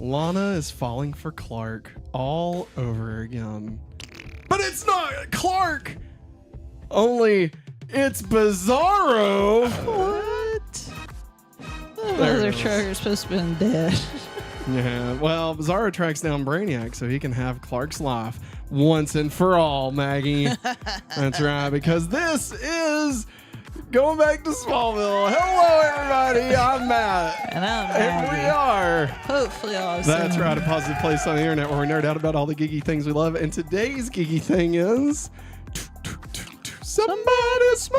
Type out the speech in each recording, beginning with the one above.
Lana is falling for Clark all over again. But it's not Clark! Only it's Bizarro! What? The mother trucker's supposed to have been dead. Yeah, well, Bizarro tracks down Brainiac so he can have Clark's life once and for all, Maggie. That's right, because this is Going Back to Smallville. Hello, everybody. I'm Matt. And I'm Maggie. And we are hopefully awesome. That's right, a positive place on the internet where we nerd out about all the geeky things we love. And today's geeky thing is somebody Smallville.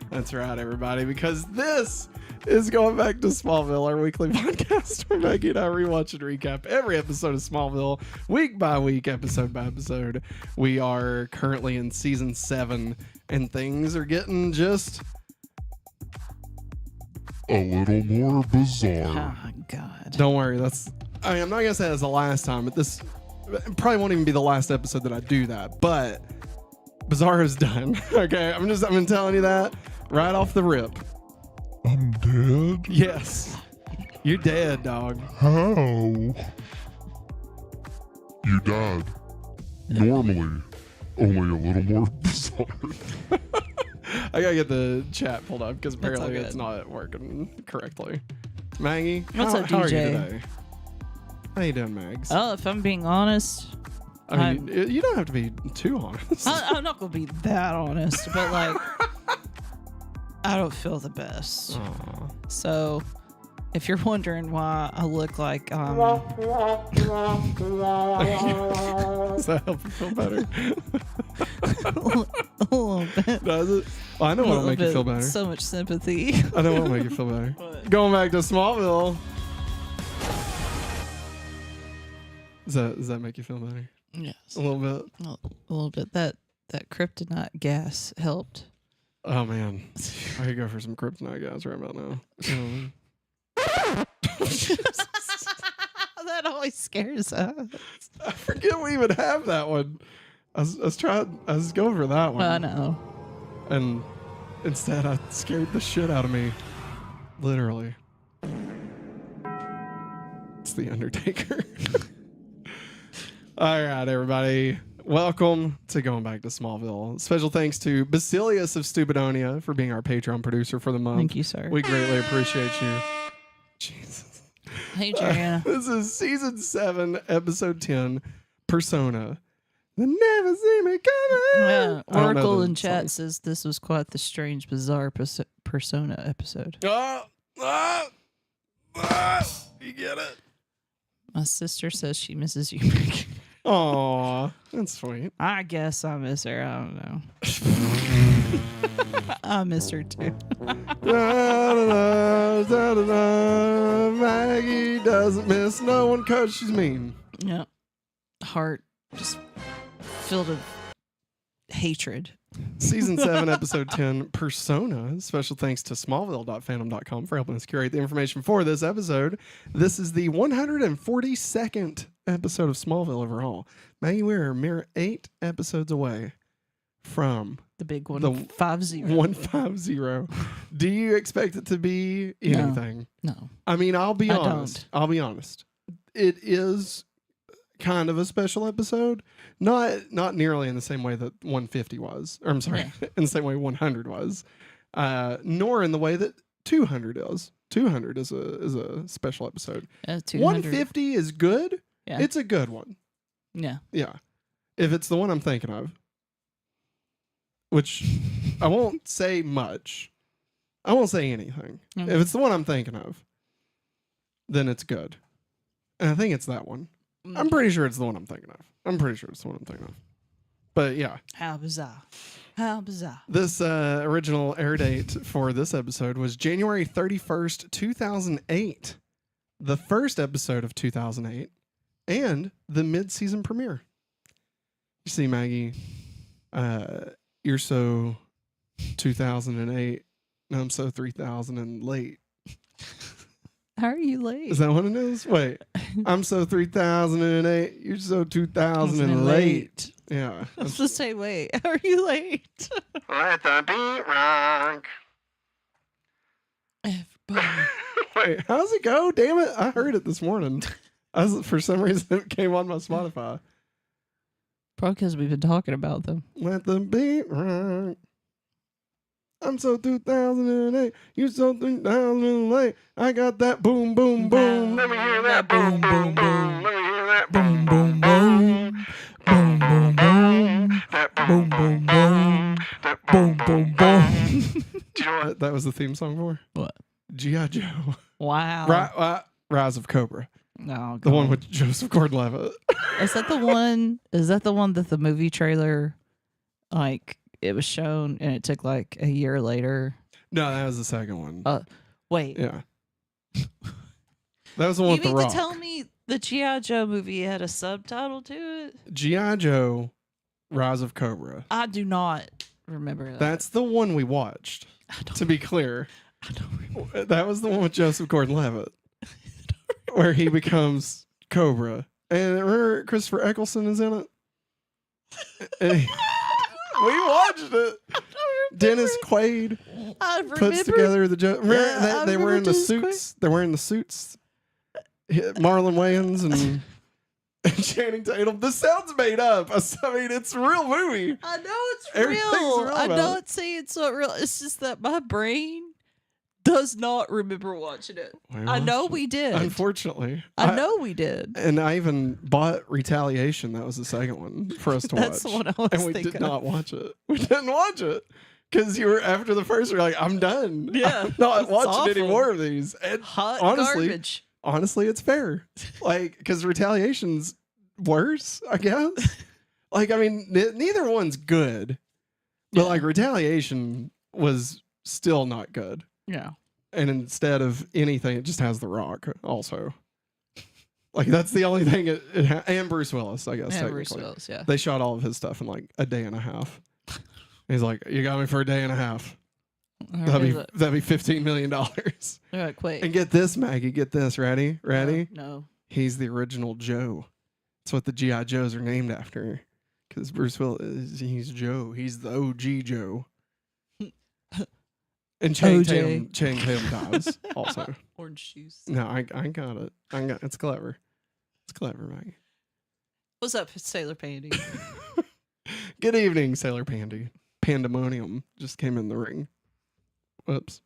That's right, everybody, because this is Going Back to Smallville, our weekly podcast where Maggie and I rewatch and recap every episode of Smallville, week by week, episode by episode. We are currently in season 7, and things are getting just a little more bizarre. Oh, God. Don't worry, I'm not gonna say that's the last time, but this probably won't even be the last episode that I do that, but Bizarro's done. Okay, I'm telling you that right off the rip. I'm dead? Yes. You're dead, dog. How? You died. Normally, only a little more bizarre. I gotta get the chat pulled up because That's all apparently good. it's not working correctly. Maggie, What's up, how are you DJ? today? How you doing, Mags? Well, if I'm being honest, I mean, you don't have to be too honest. I'm not going to be that honest, but like, I don't feel the best. Aw. So, if you're wondering why I look like Does that help you feel better? a little bit, Does it? Well, I know what'll make you feel better. so much sympathy. I know what'll make you feel better. What? Going Back to Smallville. Does that make you feel better? Yes, A little bit? a little bit. That Kryptonite gas helped. Oh, man. I could go for some kryptonite gas right about now. That always scares us. I forget we even have that one. I was going for that one. I know. And instead, I scared the shit out of me. Literally. It's the Undertaker. All right, everybody. Welcome to Going Back to Smallville. Special thanks to Basilius of Stupidonia for being our Patreon producer for the month. Thank you, sir. We greatly appreciate you. Jesus. Hey, Joanna. This is season 7, episode 10, Persona. They never see me coming. Yeah, I don't know Oracle the in chat song. says this was quite the strange, bizarre Persona episode. You get it? My sister says she misses you, Maggie. Aw, that's sweet. I guess I miss her. I don't know. I miss her too. Maggie doesn't miss no one because she's mean. Yeah. Heart just filled with hatred. Season 7, episode 10, Persona. Special thanks to Smallville.fandom.com for helping us curate the information for this episode. This is the 142nd episode of Smallville overall. Maggie, we're a mere 8 episodes away from The big one. The 5-0. 150. Do you expect it to be anything? No. I mean, I'll be I honest. I'll be honest. It is kind of a special episode. Not nearly in the same way that 150 was. Or I'm sorry, in the same way 100 was. Nor in the way that 200 is. 200 is a special episode. 200. 150 is good. Yeah. It's a good one. Yeah. Yeah. If it's the one I'm thinking of. Which I won't say much. I won't say anything. Okay. If it's the one I'm thinking of, then it's good. And I think it's that one. I'm pretty sure it's the one I'm thinking of. But yeah. How bizarre. How bizarre. This original air date for this episode was January 31st, 2008. The first episode of 2008. And the mid-season premiere. You see, Maggie, you're so 2008, and I'm so 3000 and late. How are you late? Is that what it is? Wait, I'm so 3008, you're so 2000 and late. Yeah. I was supposed to say, wait, how are you late? Let the beat rock. Everybody Wait, how's it go? Damn it. I heard it this morning. For some reason, it came on my Spotify. Probably because we've been talking about them. Let the beat rock. I'm so 2008. You so 2008. I got that boom, boom, boom. Let me hear that boom, boom, boom. Let me hear that boom, boom, boom. Boom, boom, boom. That boom, boom, boom. That boom, boom, boom. Do you know what that was the theme song for? What? G.I. Joe. Wow. Rise of Cobra. No, The one with Joseph Gordon-Levitt. Is that the one? Is that the one that the movie trailer, like, it was shown and it took like a year later? No, that was the second one. Wait. Yeah. That was the one with The You mean Rock. to tell me the G.I. Joe movie had a subtitle to it? G.I. Joe, Rise of Cobra. I do not remember that. That's the one we watched. To be clear, I don't remember. that was the one with Joseph Gordon-Levitt, where he becomes Cobra. And remember Christopher Eccleston is in it? We watched it. Dennis Quaid I remember. puts together the Joe. Yeah, I they were remember in the Dennis suits. They were in the suits. Marlon Wayans and Channing Tatum. This sounds made up. I mean, it's a real movie. I know it's Everything's real. real I about know it. it's saying it's not real. It's just that my brain does not remember watching it. Well, I know we did. Unfortunately. I know we did. And I even bought Retaliation. That was the second one for us to That's watch. the one I was And we thinking did not watch it. We didn't watch it. Because you were, after the first, you're like, I'm done. Yeah, I'm not it's watching any awful. more of these. And Hot honestly, garbage. honestly, it's fair. Like, because Retaliation's worse, I guess. Like, I mean, neither one's good. But, Yeah. like, Retaliation was still not good. Yeah. And instead of anything, it just has The Rock also. Like, that's the only thing and Bruce Willis, I guess. Yeah, technically. Bruce Willis, yeah. They shot all of his stuff in like a day and a half. He's like, you got me for a day and a half. That'd be $15 million. They're like, wait. And get this, Maggie. Get this. Ready? Ready? No. He's the original Joe. That's what the G.I. Joes are named after. Because Bruce Willis, he's Joe. He's the OG Joe. And Channing Tatum dies also. Orange juice. No, I got it. It's clever. It's clever, Maggie. What's up, Sailor Pandy? Good evening, Sailor Pandy. Pandemonium just came in the ring. Whoops.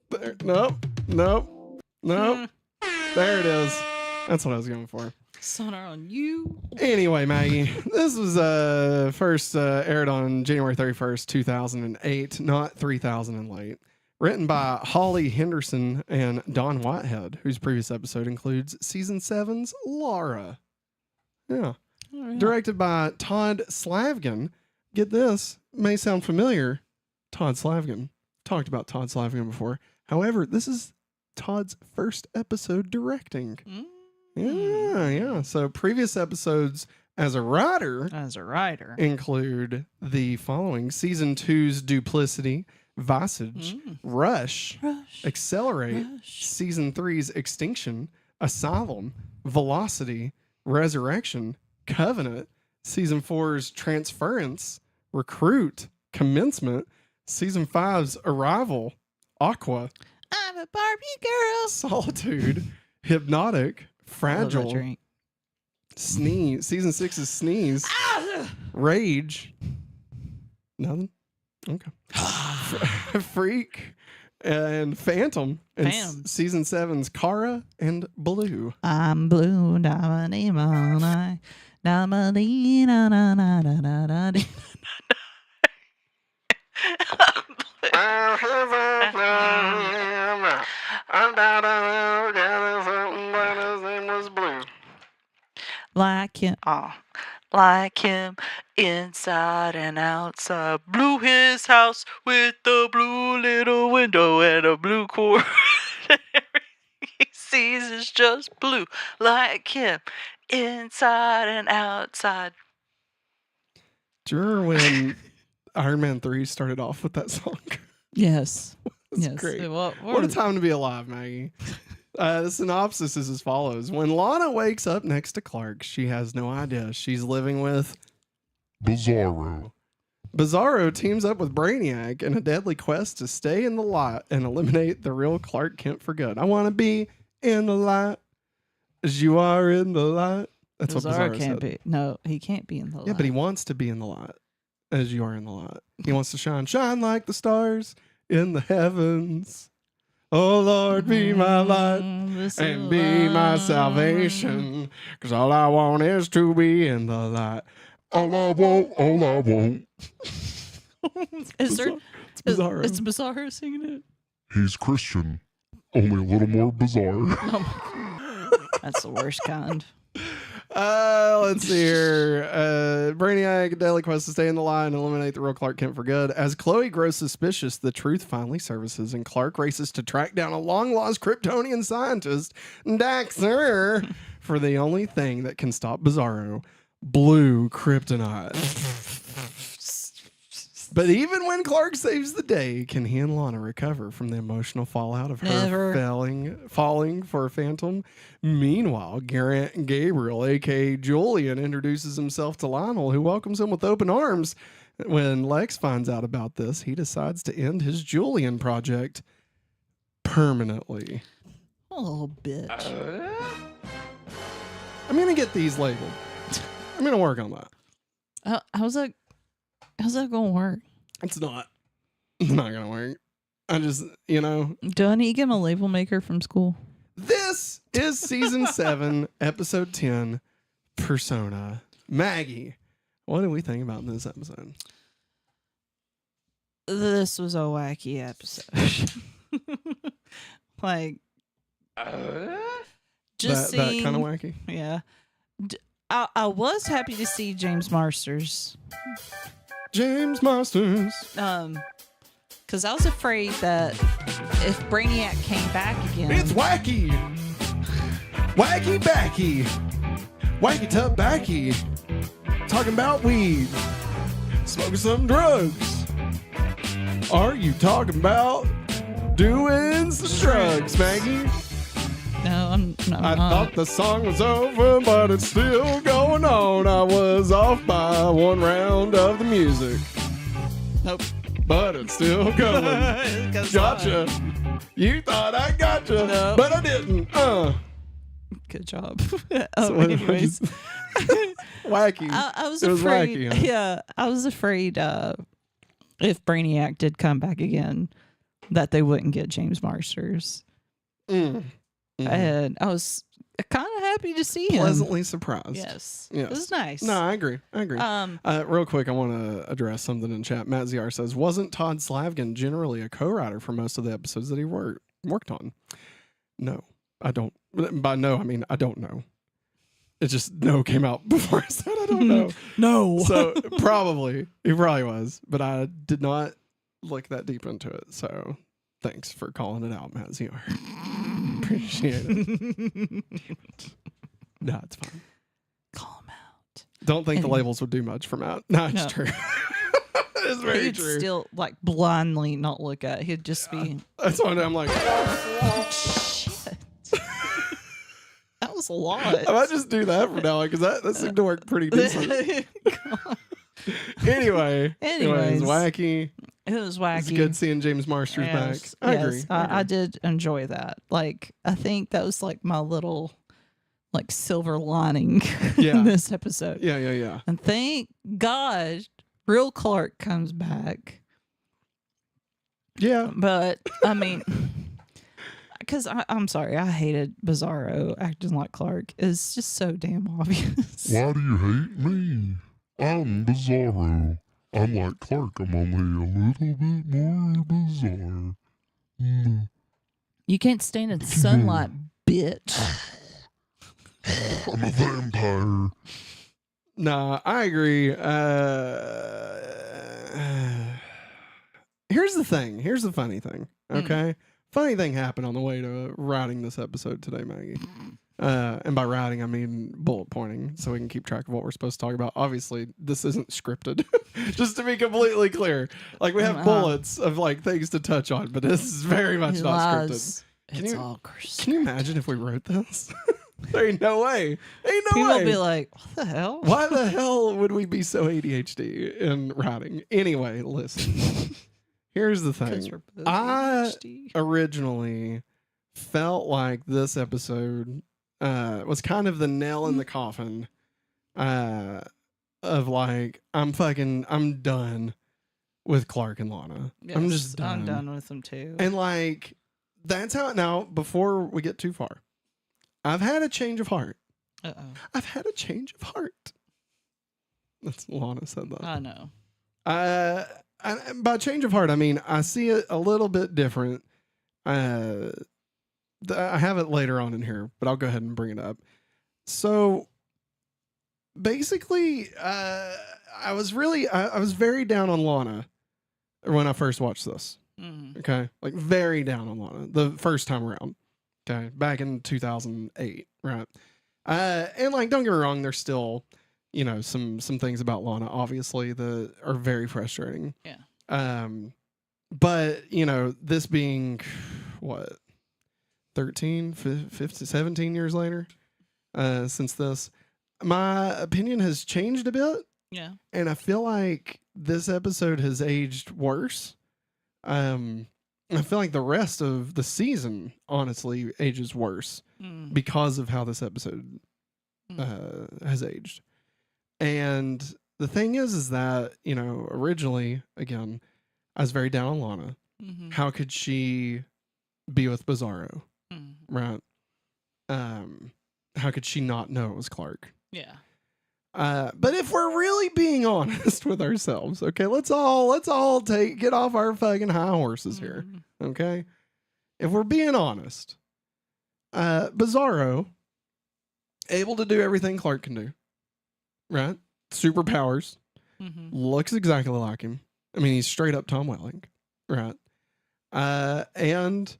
There. Nope. There it is. That's what I was going for. Sonar on you. Anyway, Maggie, this was first aired on January 31st, 2008, not 3000 and late. Written by Holly Henderson and Don Whitehead, whose previous episode includes season 7's Laura. Yeah. Oh, yeah. Directed by Todd Slavgen. Get this, may sound familiar. Todd Slavgen. Talked about Todd Slavgen before. However, this is Todd's first episode directing. Yeah. So previous episodes as a writer include the following: Season 2's Duplicity, Visage, Rush, Accelerate, Season 3's Extinction, Asylum, Velocity, Resurrection, Covenant, Season 4's Transference, Recruit, Commencement, Season 5's Arrival, Aqua, I'm a Barbie girl. Solitude, Hypnotic, Fragile, Sneeze, Season 6's Sneeze, Rage, nothing? Okay. Freak, and Phantom, and Season 7's Kara and Blue. I'm blue, diamond, money. Like him, inside and outside. Blew his house with the blue little window and a blue cord. Everything he sees is just blue. Like him, inside and outside. Do you remember when Iron Man 3 started off with that song? Yes. That's great. What a time to be alive, Maggie. The synopsis is as follows. When Lana wakes up next to Clark, she has no idea she's living with Bizarro. Bizarro teams up with Brainiac in a deadly quest to stay in the light and eliminate the real Clark Kent for good. I want to be in the light as you are in the light. That's what Bizarro can't said. be. No, he can't be in the light. Yeah, but he wants to be in the light as you are in the light. He wants to shine like the stars in the heavens. Oh Lord, be my light and be my salvation. 'Cause all I want is to be in the light. All I want. Is there? It's Bizarro. It's Bizarro singing it. He's Christian, only a little more bizarre. That's the worst kind. Let's see here. Brainiac, daily quest to stay in the line and eliminate the real Clark Kent for good. As Chloe grows suspicious, the truth finally surfaces, and Clark races to track down a long-lost Kryptonian scientist, Dax-Ur, for the only thing that can stop Bizarro, blue Kryptonite. But even when Clark saves the day, can he and Lana recover from the emotional fallout of her falling for a phantom? Meanwhile, Gabriel, a.k.a. Julian, introduces himself to Lionel, who welcomes him with open arms. When Lex finds out about this, he decides to end his Julian project permanently. A little bitch. I'm going to get these labeled. I'm going to work on that. How's that going to work? It's not. It's not going to work. I just, Do I need to get my label maker from school? This is season 7, episode 10, Persona. Maggie, what do we think about this episode? This was a wacky episode. Like, just that seeing, kind of wacky? Yeah. I was happy to see James Marsters. James Masters. Because I was afraid that if Brainiac came back again, It's wacky. Wacky backy. Wacky tub backy. Talking about weed. Smoking some drugs. Are you talking about doing some drugs, Maggie? no, I'm not. I thought the song was over, but it's still going on. I was off by one round of the music. Nope. But it's still going. Gotcha. You thought I gotcha, No. but I didn't. Good job. So Anyways, wacky. I was It was afraid. wacky, huh? Yeah, I was afraid if Brainiac did come back again, that they wouldn't get James Marsters. Mm. Mhm. And I was kind of happy to see him. Pleasantly surprised. Yes. Yes. It was nice. No, I agree. Um, Real quick, I want to address something in chat. Matt ZR says, wasn't Todd Slavkin generally a co-writer for most of the episodes that he worked on? No, I don't. By no, I mean, I don't know. It just no came out before I said I don't know. No. So he probably was, but I did not look that deep into it. So thanks for calling it out, Matt ZR. Appreciate it. No, it's fine. Call him out. Don't think the Anyway. labels would do much for Matt. No, it's No. true. It's very He'd true. still like blindly not look at it. He'd just be. That's why I'm like, Shit. That was a lot. I might just do that from now on because that seemed to work pretty decent. Anyway, it was Anyways. wacky. It was wacky. It's good seeing James Marsters Yes, back. I yes, agree. I did enjoy that. Like, I think that was like my little, like, silver lining Yeah. in this episode. Yeah. And thank God, real Clark comes back. Yeah. But I mean, because I'm sorry, I hated Bizarro acting like Clark. It's just so damn obvious. Why do you hate me? I'm Bizarro. I'm like Clark. I'm only a little bit more bizarre. You can't stand in sunlight, bitch. I'm a vampire. Nah, I agree. Here's the thing. Here's the funny thing. Okay. Funny thing happened on the way to writing this episode today, Maggie. And by writing, I mean bullet pointing so we can keep track of what we're supposed to talk about. Obviously, this isn't scripted, just to be completely clear. Like, we have bullets of like things to touch on, but this is very much not scripted. It's you- all Can you imagine if we wrote this? There ain't no way. Ain't no People way. will be like, what the hell? Why the hell would we be so ADHD in writing? Anyway, listen. Here's the 'Cause thing. we're both I ADHD. originally felt like this episode was kind of the nail in the coffin of like, I'm done with Clark and Lana. I'm Yes, just done. I'm done with them too. And like, that's how, now, before we get too far, I've had a change of heart. Uh-oh. I've had a change of heart. That's Lana said that. I know. By change of heart, I mean I see it a little bit different. I have it later on in here, but I'll go ahead and bring it up. So basically, I was very down on Lana when I first watched this. Mm. Okay, like very down on Lana the first time around. Okay, back in 2008, right? And like, don't get me wrong, there's still, you know, some things about Lana, obviously, that are very frustrating. Yeah. But, you know, this being, what, 13, 15, 17 years later, since this, my opinion has changed a bit. Yeah. And I feel like this episode has aged worse. I feel like the rest of the season, honestly, ages worse because of how this episode has aged. And the thing is that, you know, originally, again, I was very down on Lana. Mm-hmm. How could she be with Bizarro? Mm-hmm. Right? How could she not know it was Clark? Yeah. But if we're really being honest with ourselves, okay, let's all get off our fucking high horses here. Okay? If we're being honest, Bizarro, able to do everything Clark can do. Right? Superpowers. Mm-hmm. Looks exactly like him. I mean, he's straight up Tom Welling. Right? And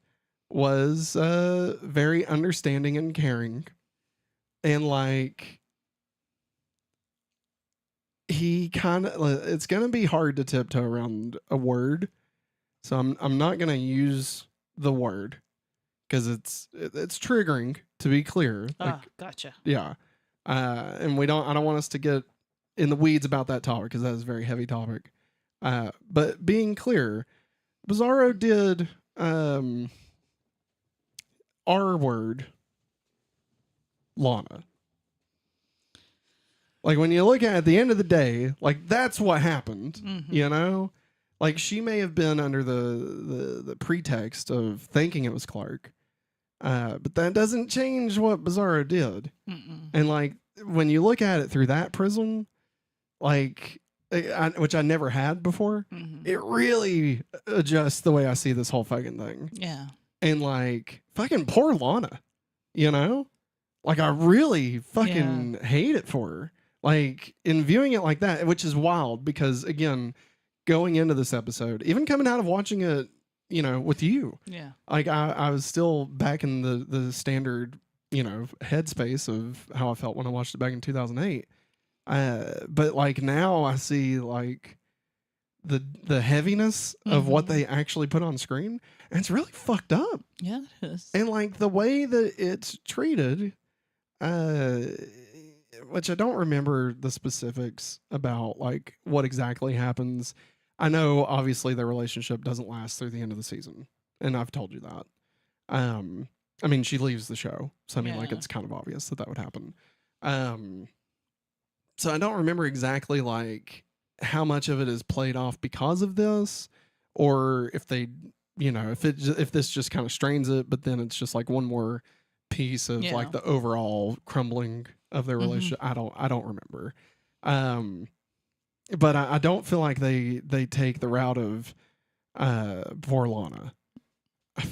was very understanding and caring. And like, he kind of, it's going to be hard to tiptoe around a word. So I'm not going to use the word because it's triggering, to be clear. Gotcha. Yeah. And I don't want us to get in the weeds about that topic because that is a very heavy topic. But being clear, Bizarro did R word Lana. Like, when you look at the end of the day, like, that's what happened, you know? Like, she may have been under the pretext of thinking it was Clark, but that doesn't change what Bizarro did. And, like, when you look at it through that prism, like, which I never had before, it really adjusts the way I see this whole fucking thing. Yeah. And, like, fucking poor Lana, you know? Like, I really fucking hate it for her. Like, in viewing it like that, which is wild because, again, going into this episode, even coming out of watching it, you know, with you, like, I was still back in the standard, you know, headspace of how I felt when I watched it back in 2008. But, like, now I see, like, the heaviness of what they actually put on screen, and it's really fucked up. Yeah, it is. And, like, the way that it's treated, which I don't remember the specifics about, like, what exactly happens. I know, obviously, their relationship doesn't last through the end of the season, and I've told you that. I mean, she leaves the show, so I mean, like, it's kind of obvious that would happen. So I don't remember exactly, like, how much of it is played off because of this, or if they, you know, if this just kind of strains it, but then it's just like one more piece of like the overall crumbling of their relationship. I don't remember. But I don't feel like they take the route of poor Lana.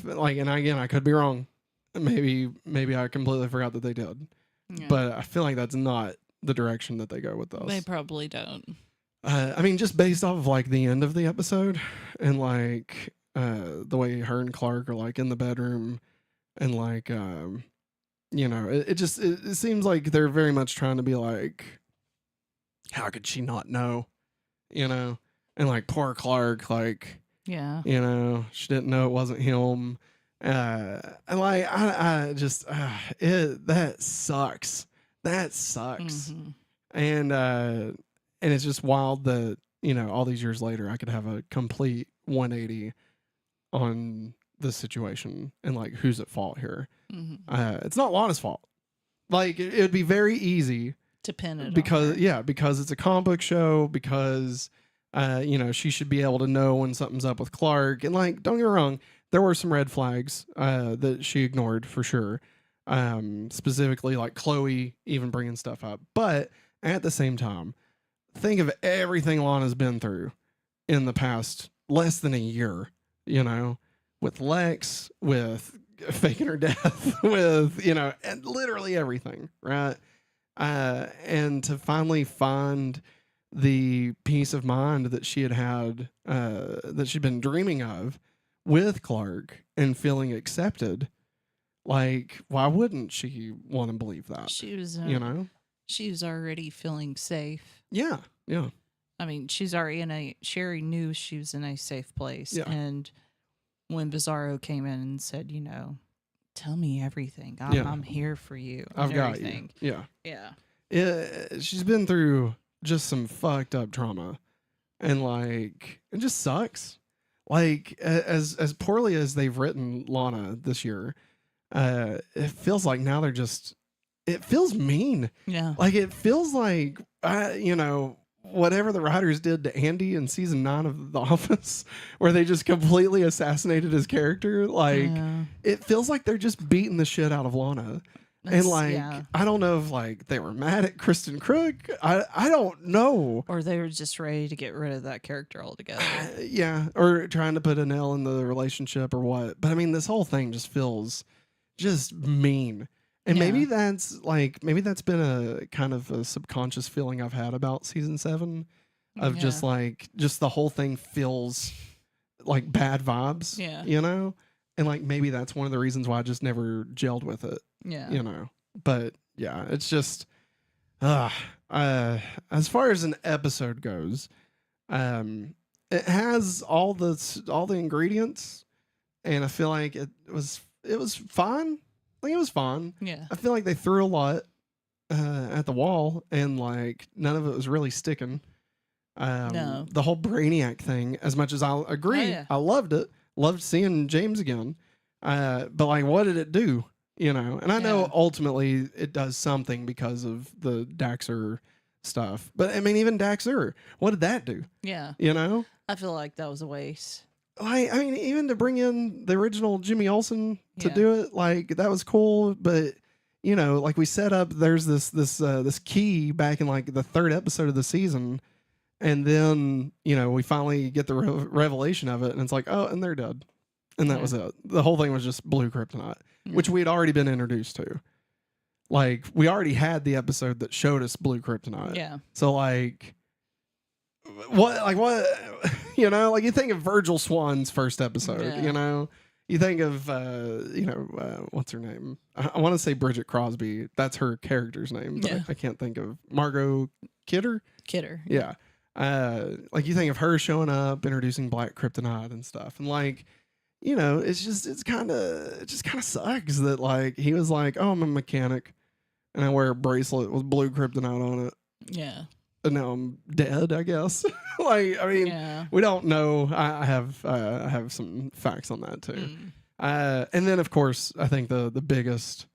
Like, and again, I could be wrong. Maybe I completely forgot that they did. Yeah. But I feel like that's not the direction that they go with this. They probably don't. I mean, just based off of like the end of the episode and like the way her and Clark are like in the bedroom and like you know, it seems like they're very much trying to be like, how could she not know? You know? And like poor Clark, like, yeah, you know, she didn't know it wasn't him. And like I just that sucks. That sucks. Mhm. And it's just wild that, all these years later I could have a complete 180 on this situation and like who's at fault here. Mhm. It's not Lana's fault. Like it would be very easy To pin it because on her. because it's a comic book show, because she should be able to know when something's up with Clark. And like, don't get me wrong, there were some red flags that she ignored for sure. Specifically like Chloe even bringing stuff up, but at the same time, think of everything Lana's been through in the past less than a year, with Lex, with faking her death, with, and literally everything, right? And to finally find the peace of mind that she had that she'd been dreaming of with Clark and feeling accepted, like, why wouldn't she want to believe that? She was, she was already feeling safe. Yeah, yeah. I mean, she already knew she was in a safe place. Yeah. And when Bizarro came in and said, tell me everything. I'm here for you. I've got everything. you. Yeah. She's been through just some fucked up trauma, and like it just sucks. Like as poorly as they've written Lana this year, it feels like now it feels mean. Yeah. Like it feels like whatever the writers did to Andy in season 9 of The Office, where they just completely assassinated his character. Like it feels like they're just beating the shit out of Lana. And like, I don't know if like they were mad at Kristen Crook. I don't know. Or they were just ready to get rid of that character altogether. Yeah. Or trying to put a nail in the relationship or what. But I mean, this whole thing just feels just mean. And maybe that's been a kind of a subconscious feeling I've had about season 7 of just the whole thing feels like bad vibes. Yeah. And like maybe that's one of the reasons why I just never gelled with it. Yeah. But yeah, it's just as far as an episode goes, it has all the ingredients, and I feel like it was fine. I think it was fun. Yeah. I feel like they threw a lot at the wall, and like none of it was really sticking. No. The whole Brainiac thing, as much as I agree, I loved it. Loved seeing James again. But like, what did it do? And I know ultimately it does something because of the Dax-Ur stuff. But I mean, even Dax-Ur, what did that do? Yeah. I feel like that was a waste. Like, I mean, even to bring in the original Jimmy Olsen to do it, like that was cool. But like we set up, there's this key back in like the 3rd episode of the season, and then we finally get the revelation of it, and it's like, oh, and they're dead, and that was it. The whole thing was just blue kryptonite, which we had already been introduced to. Like we already had the episode that showed us blue kryptonite. Yeah. So like, what like you think of Virgil Swan's first episode, you think of what's her name? I want to say Bridget Crosby. That's her character's name, but I can't think of Margot Kidder. Yeah. Like you think of her showing up, introducing black kryptonite and stuff, and like, it just kind of sucks that like he was like, oh, I'm a mechanic, and I wear a bracelet with blue kryptonite on it. Yeah. And now I'm dead, I guess. Like, I mean, we don't know. I have some facts on that too. And then of course, I think the biggest,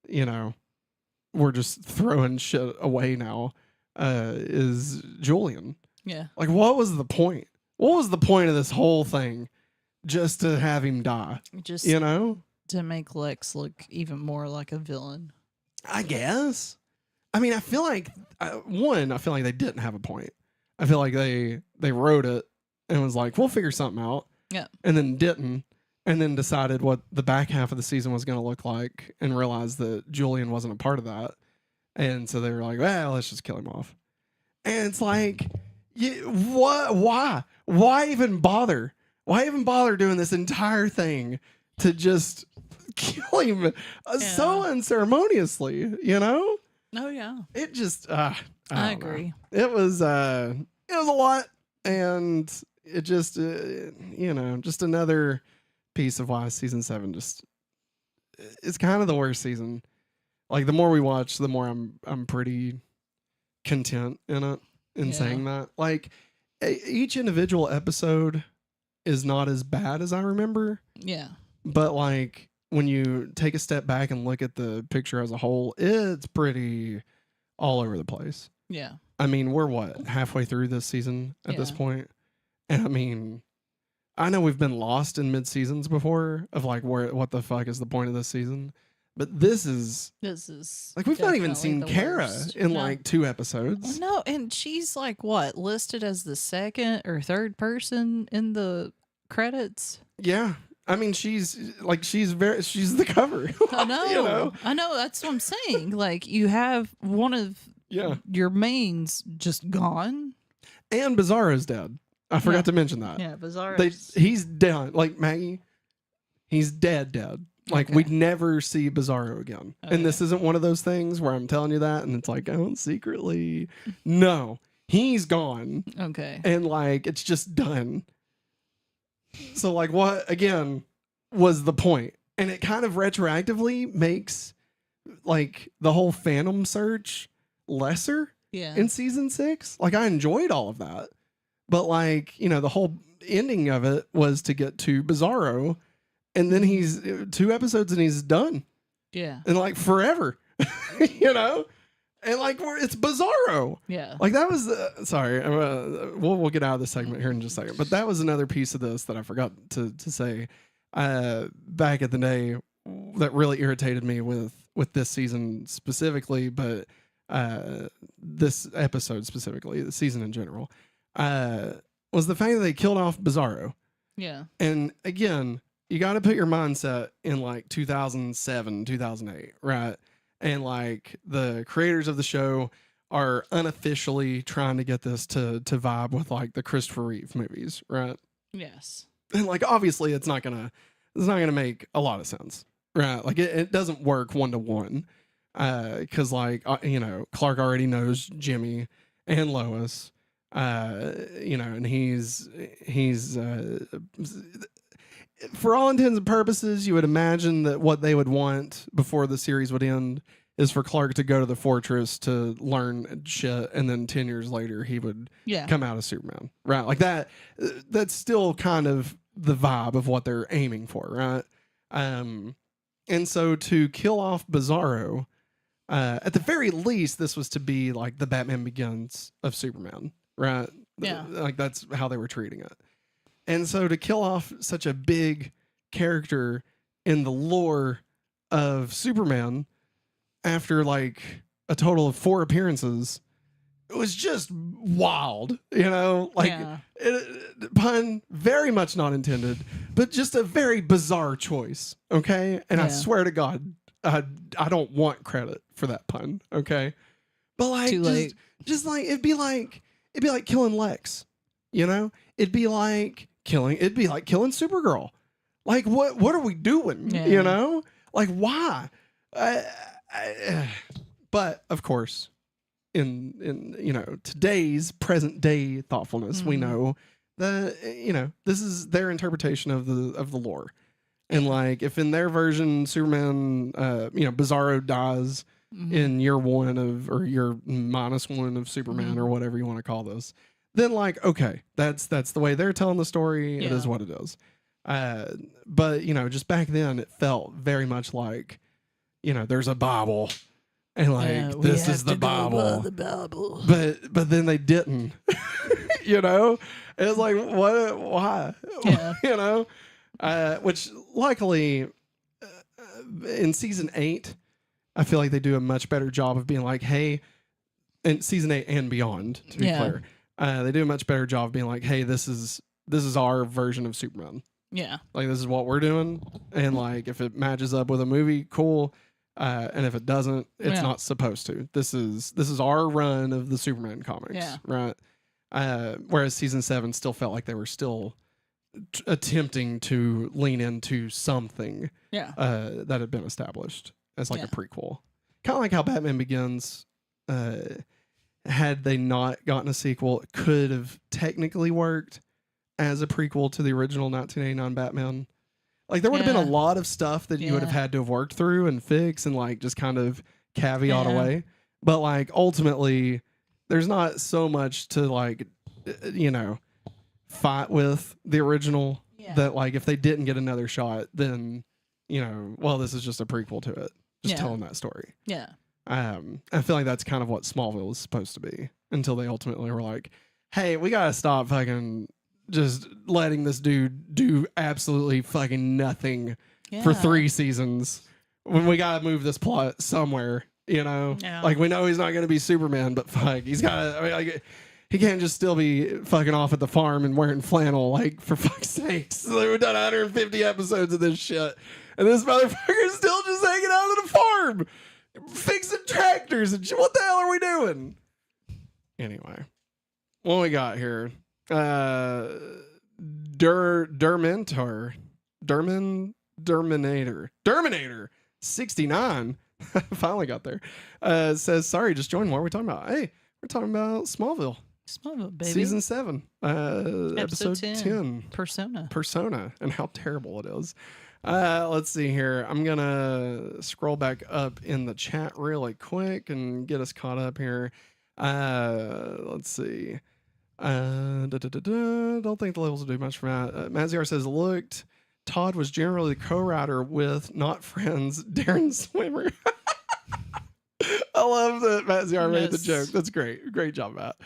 we're just throwing shit away now, is Julian. Yeah. Like, what was the point? What was the point of this whole thing? Just to have him die? Just to make Lex look even more like a villain. I guess. I mean, I feel like they didn't have a point. I feel like they wrote it and was like, we'll figure something out. Yeah. And then didn't. And then decided what the back half of the season was going to look like and realized that Julian wasn't a part of that. And so they were like, well, let's just kill him off. And it's like, what? Why? Why even bother? Why even bother doing this entire thing to just kill him so unceremoniously, Oh yeah. It just I agree. Know. It was a lot, and it just just another piece of why season 7 just it's kind of the worst season. Like the more we watch, the more I'm pretty content in it in saying that. Like each individual episode is not as bad as I remember. Yeah. But like when you take a step back and look at the picture as a whole, it's pretty all over the place. Yeah. I mean, we're what, halfway through this season at this point? And I mean, I know we've been lost in mid-seasons before of like what the fuck is the point of this season? But this is like we've not even seen Kara in like 2 episodes. No, and she's like what, listed as the second or third person in the credits? Yeah. I mean, she's the cover. I know. You know? I know, that's what I'm saying. Like you have one of your mains just gone. And Bizarro's dead. I forgot to mention that. Yeah, Bizarro. He's dead. Like Maggie, he's dead. Like we'd never see Bizarro again. Okay. And this isn't one of those things where I'm telling you that and it's like, oh, secretly. No, he's gone. Okay. And like, it's just done. So like what, again, was the point? And it kind of retroactively makes like the whole Phantom search lesser in season 6. Like I enjoyed all of that. But like, you know, the whole ending of it was to get to Bizarro. And then he's 2 episodes and he's done. Yeah. And like forever, you know? And like, it's Bizarro. Yeah. Like that was, sorry, we'll get out of this segment here in just a second. But that was another piece of this that I forgot to say back at the day that really irritated me with this season specifically, but this episode specifically, the season in general, was the fact that they killed off Bizarro. Yeah. And again, you got to put your mindset in like 2007, 2008, right? And like the creators of the show are unofficially trying to get this to vibe with like the Christopher Reeve movies, right? Yes. And like obviously it's not gonna make a lot of sense, right? Like it doesn't work 1-to-1, because like you know, Clark already knows Jimmy and Lois, you know, and he's for all intents and purposes, you would imagine that what they would want before the series would end is for Clark to go to the fortress to learn shit, and then 10 years later he would come out as Superman, right? Like that. That's still kind of the vibe of what they're aiming for, right? And so to kill off Bizarro, at the very least, this was to be like the Batman Begins of Superman, right? Yeah. Like that's how they were treating it. And so to kill off such a big character in the lore of Superman after like a total of 4 appearances, it was just wild, you know, like pun very much not intended, but just a very bizarre choice. Okay. And I swear to God, I don't want credit for that pun. Okay. But like, just like, it'd be like killing Lex, you know, it'd be like killing Supergirl. Like what are we doing? Yeah. You know, like why? But of course, in you know today's present day thoughtfulness, we know that you know this is their interpretation of the lore, and like if in their version Superman, you know, Bizarro dies in year 1 of or year -1 of Superman or whatever you want to call this. Then like, okay, that's the way they're telling the story. It is what it is. But you know, just back then it felt very much like, you know, there's a Bible and like this is the Bible. But then they didn't. You know? It was like, what, why? Yeah. You know? Which luckily in season 8, I feel like they do a much better job of being like, hey, in season 8 and beyond, to be clear. They do a much better job of being like, hey, this is our version of Superman. Yeah. Like, this is what we're doing. And, like, if it matches up with a movie, cool. And if it doesn't, it's not supposed to. This is our run of the Superman comics, right? Whereas season 7 still felt like they were still attempting to lean into something that had been established as like a prequel. Kind of like how Batman Begins, had they not gotten a sequel, it could have technically worked as a prequel to the original 1989 Batman. Like there would have been a Yeah. lot of stuff that you would have Yeah. had to have worked through and fix and like just kind of caveat Yeah. away. But like ultimately, there's not so much to like, fight with the original Yeah. that like if they didn't get another shot, then well, this is just a prequel to it, just Yeah. telling that story. Yeah. I feel like that's kind of what Smallville was supposed to be until they ultimately were like, hey, we gotta stop fucking just letting this dude do absolutely fucking nothing for Yeah. 3 seasons when we gotta move this plot somewhere, Yeah. like we know he's not gonna be Superman, but fuck, he's gotta, I mean, like, he can't just still be fucking off at the farm and wearing flannel, like, for fuck's sakes. Like, we've done 150 episodes of this shit, and this motherfucker's still just hanging out at the farm, fixing tractors and shit. What the hell are we doing? Anyway, what we got here? Derminator 69. Finally got there. Says, sorry, just joined. What are we talking about? Hey, we're talking about Smallville. Smallville, baby. Season 7. Episode 10. Persona. And how terrible it is. Let's see here. I'm going to scroll back up in the chat really quick and get us caught up here. Let's see. Don't think the levels will do much for Matt. Maziar says, looked. Todd was generally the co-writer with not friends Darren Swimmer. I love that Maziar made the Yes. joke. That's great. Great job, Matt.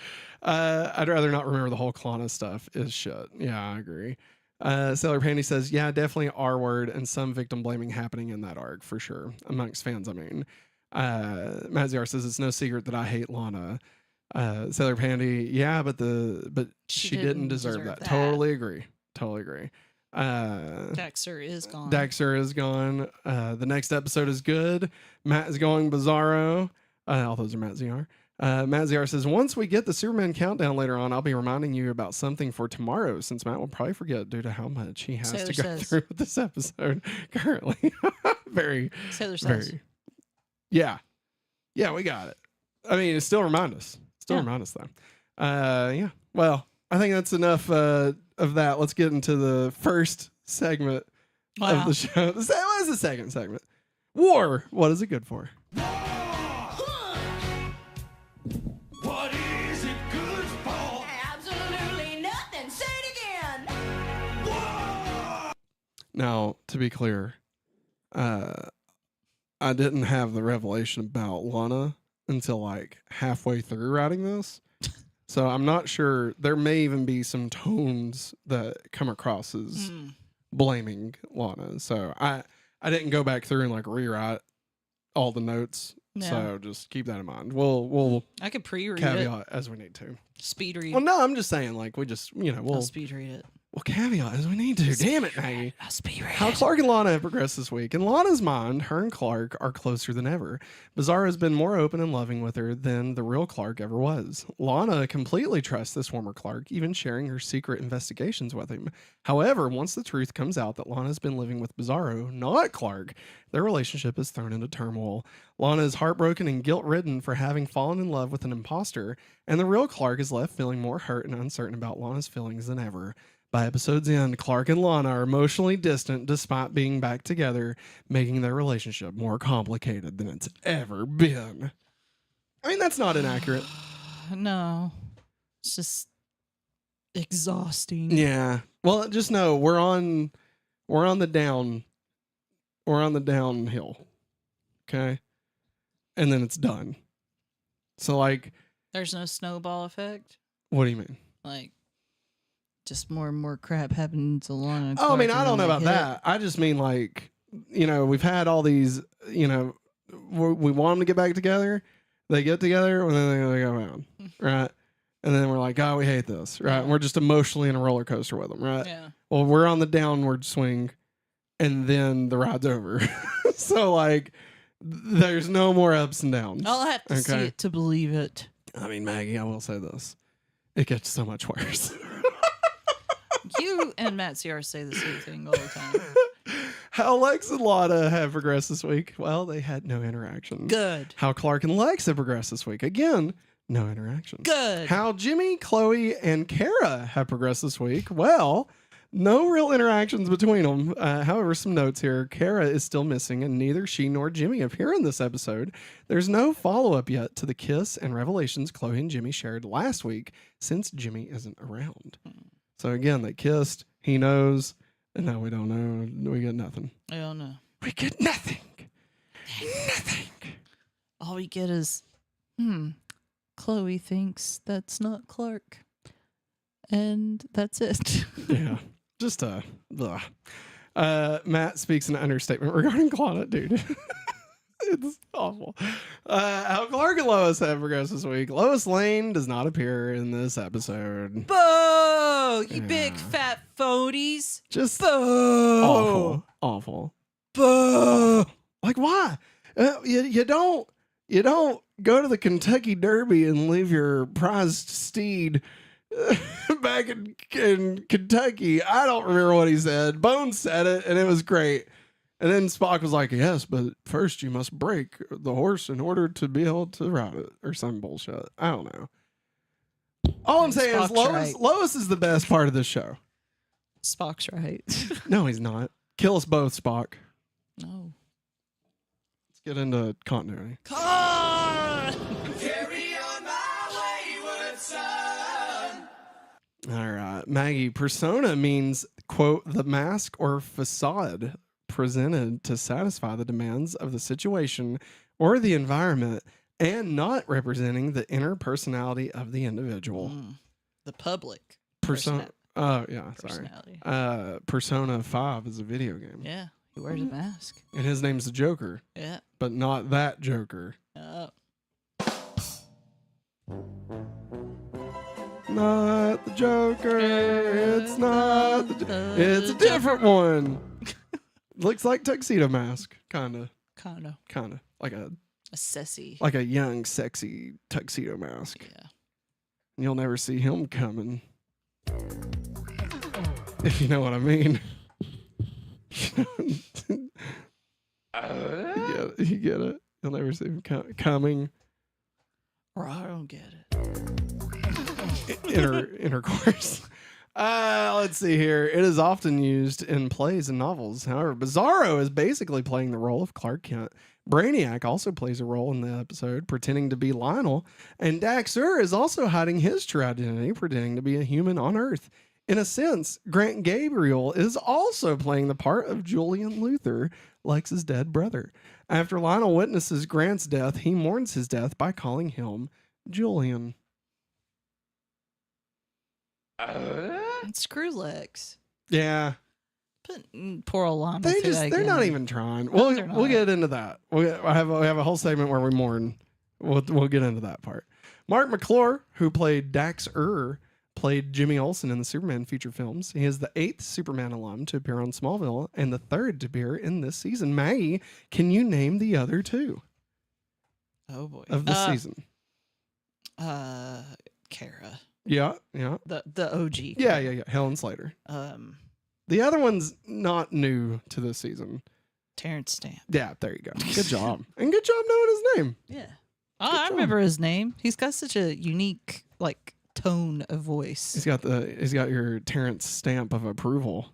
I'd rather not remember the whole Lana stuff is shit. Yeah, I agree. Sailor Pandy says, yeah, definitely R word and some victim blaming happening in that arc for sure. Amongst fans, I mean. Maziar says, it's no secret that I hate Lana. Sailor Pandy, yeah, but she didn't deserve that. Totally agree. Dax-Ur is gone. Dax-Ur is gone. The next episode is good. Matt is going Bizarro. All those are Matt ZR. Matt ZR says, once we get the Superman countdown later on, I'll be reminding you about something for tomorrow, since Matt will probably forget due to how much he has Sailor to go says. through with this episode currently. Sailor says. very. Yeah, we got it. I mean, it still remind us. Remind us though. Yeah. Well, I think that's enough of that. Let's get into the first segment of the show. What is the second segment? War. What is it good for? What is it good for? Absolutely nothing. Say it again. Now, to be clear, I didn't have the revelation about Lana until like halfway through writing this. So I'm not sure. There may even be some tones that come across as blaming Lana. So I didn't go back through and like rewrite all the notes. Yeah. So just keep that in mind. We'll I could pre-read it. caveat as we need to. Speed read. Well, no, I'm just saying like we just I'll we'll speed read it. caveat as we need to. Damn it, Maggie. I'll speed read How it. Clark and Lana have progressed this week. In Lana's mind, her and Clark are closer than ever. Bizarro has been more open and loving with her than the real Clark ever was. Lana completely trusts this former Clark, even sharing her secret investigations with him. However, once the truth comes out that Lana's been living with Bizarro, not Clark, their relationship is thrown into turmoil. Lana is heartbroken and guilt-ridden for having fallen in love with an imposter, and the real Clark is left feeling more hurt and uncertain about Lana's feelings than ever. By episode's end, Clark and Lana are emotionally distant despite being back together, making their relationship more complicated than it's ever been. I mean, that's not inaccurate. No. It's just exhausting. Yeah. Well, just know we're on the downhill. Okay? And then it's done. So like, There's no snowball effect. what do you mean? Like, just more and more crap happening to Lana. and Oh, I mean, Clark I don't and know they about hit. that. I just mean like, we've had all these, we want them to get back together. They get together and then they go around, right? And then we're like, oh, we hate this, right? And we're just emotionally in a roller coaster with them, right? Yeah. Well, we're on the downward swing and then the ride's over. So like, there's no more ups and downs. I'll have to see Okay. it to believe it. I mean, Maggie, I will say this. It gets so much worse. You and Matt CR say the same thing all the time. How Lex and Lana have progressed this week? Well, they had no interaction. Good. How Clark and Lex have progressed this week? Again, no interaction. Good. How Jimmy, Chloe, and Kara have progressed this week? Well, No real interactions between them. However, some notes here. Kara is still missing, and neither she nor Jimmy appear in this episode. There's no follow-up yet to the kiss and revelations Chloe and Jimmy shared last week, since Jimmy isn't around. So again, they kissed. He knows. And now we don't know. We get nothing. I don't know. We get nothing. Nothing. All we get is, Chloe thinks that's not Clark. And that's it. Yeah. Just blah. Matt speaks an understatement regarding Lana, dude. It's awful. How Clark and Lois have progressed this week. Lois Lane does not appear in this episode. Boo! You Yeah. big fat phonies. Just Boo! awful. Boo! Like why? You don't go to the Kentucky Derby and leave your prized steed back in Kentucky. I don't remember what he said. Bones said it, and it was great. And then Spock was like, "Yes, but first you must break the horse in order to be able to ride it," or some bullshit. I don't know. All I'm saying is Spock's right. Lois is the best part of this show. Spock's right. No, he's not. Kill us both, Spock. No. Let's get into continuity. Carry on my wayward son. All right. Maggie, persona means, quote, the mask or facade presented to satisfy the demands of the situation or the environment and not representing the inner personality of the individual. The public. Persona. Oh, yeah. Sorry. Personality. Persona 5 is a video game. Yeah. He wears a mask. And his name's the Joker, Yeah. but not that Joker. Not the Joker. It's not the It's a different one. Looks like Tuxedo Mask, kind of. Like a sassy. like a young, sexy Tuxedo Mask. Yeah. You'll never see him coming. If you know what I mean. You get it. You'll never see him coming. Or I don't get it. Intercourse. Let's see here. It is often used in plays and novels. However, Bizarro is basically playing the role of Clark Kent. Brainiac also plays a role in the episode, pretending to be Lionel. And Dax-Ur is also hiding his true identity, pretending to be a human on Earth. In a sense, Grant Gabriel is also playing the part of Julian Luther, Lex's dead brother. After Lionel witnesses Grant's death, he mourns his death by calling him Julian. And screw Lex. Yeah. Put poor old Lana They're through that not again. even trying. No, they're We'll not. get into that. We have a whole segment where we mourn. We'll get into that part. Mark McClure, who played Dax-Ur, played Jimmy Olsen in the Superman feature films. He is the 8th Superman alum to appear on Smallville and the 3rd to appear in this season. Maggie, can you name the other 2 Oh boy. of the season? Kara. Yeah. The OG. Yeah. Helen Slater. The other one's not new to this season. Terrence Stamp. Yeah, there you go. Good job. And good job knowing his name. Yeah. I remember his name. He's got such a unique tone of voice. He's got your Terrence stamp of approval.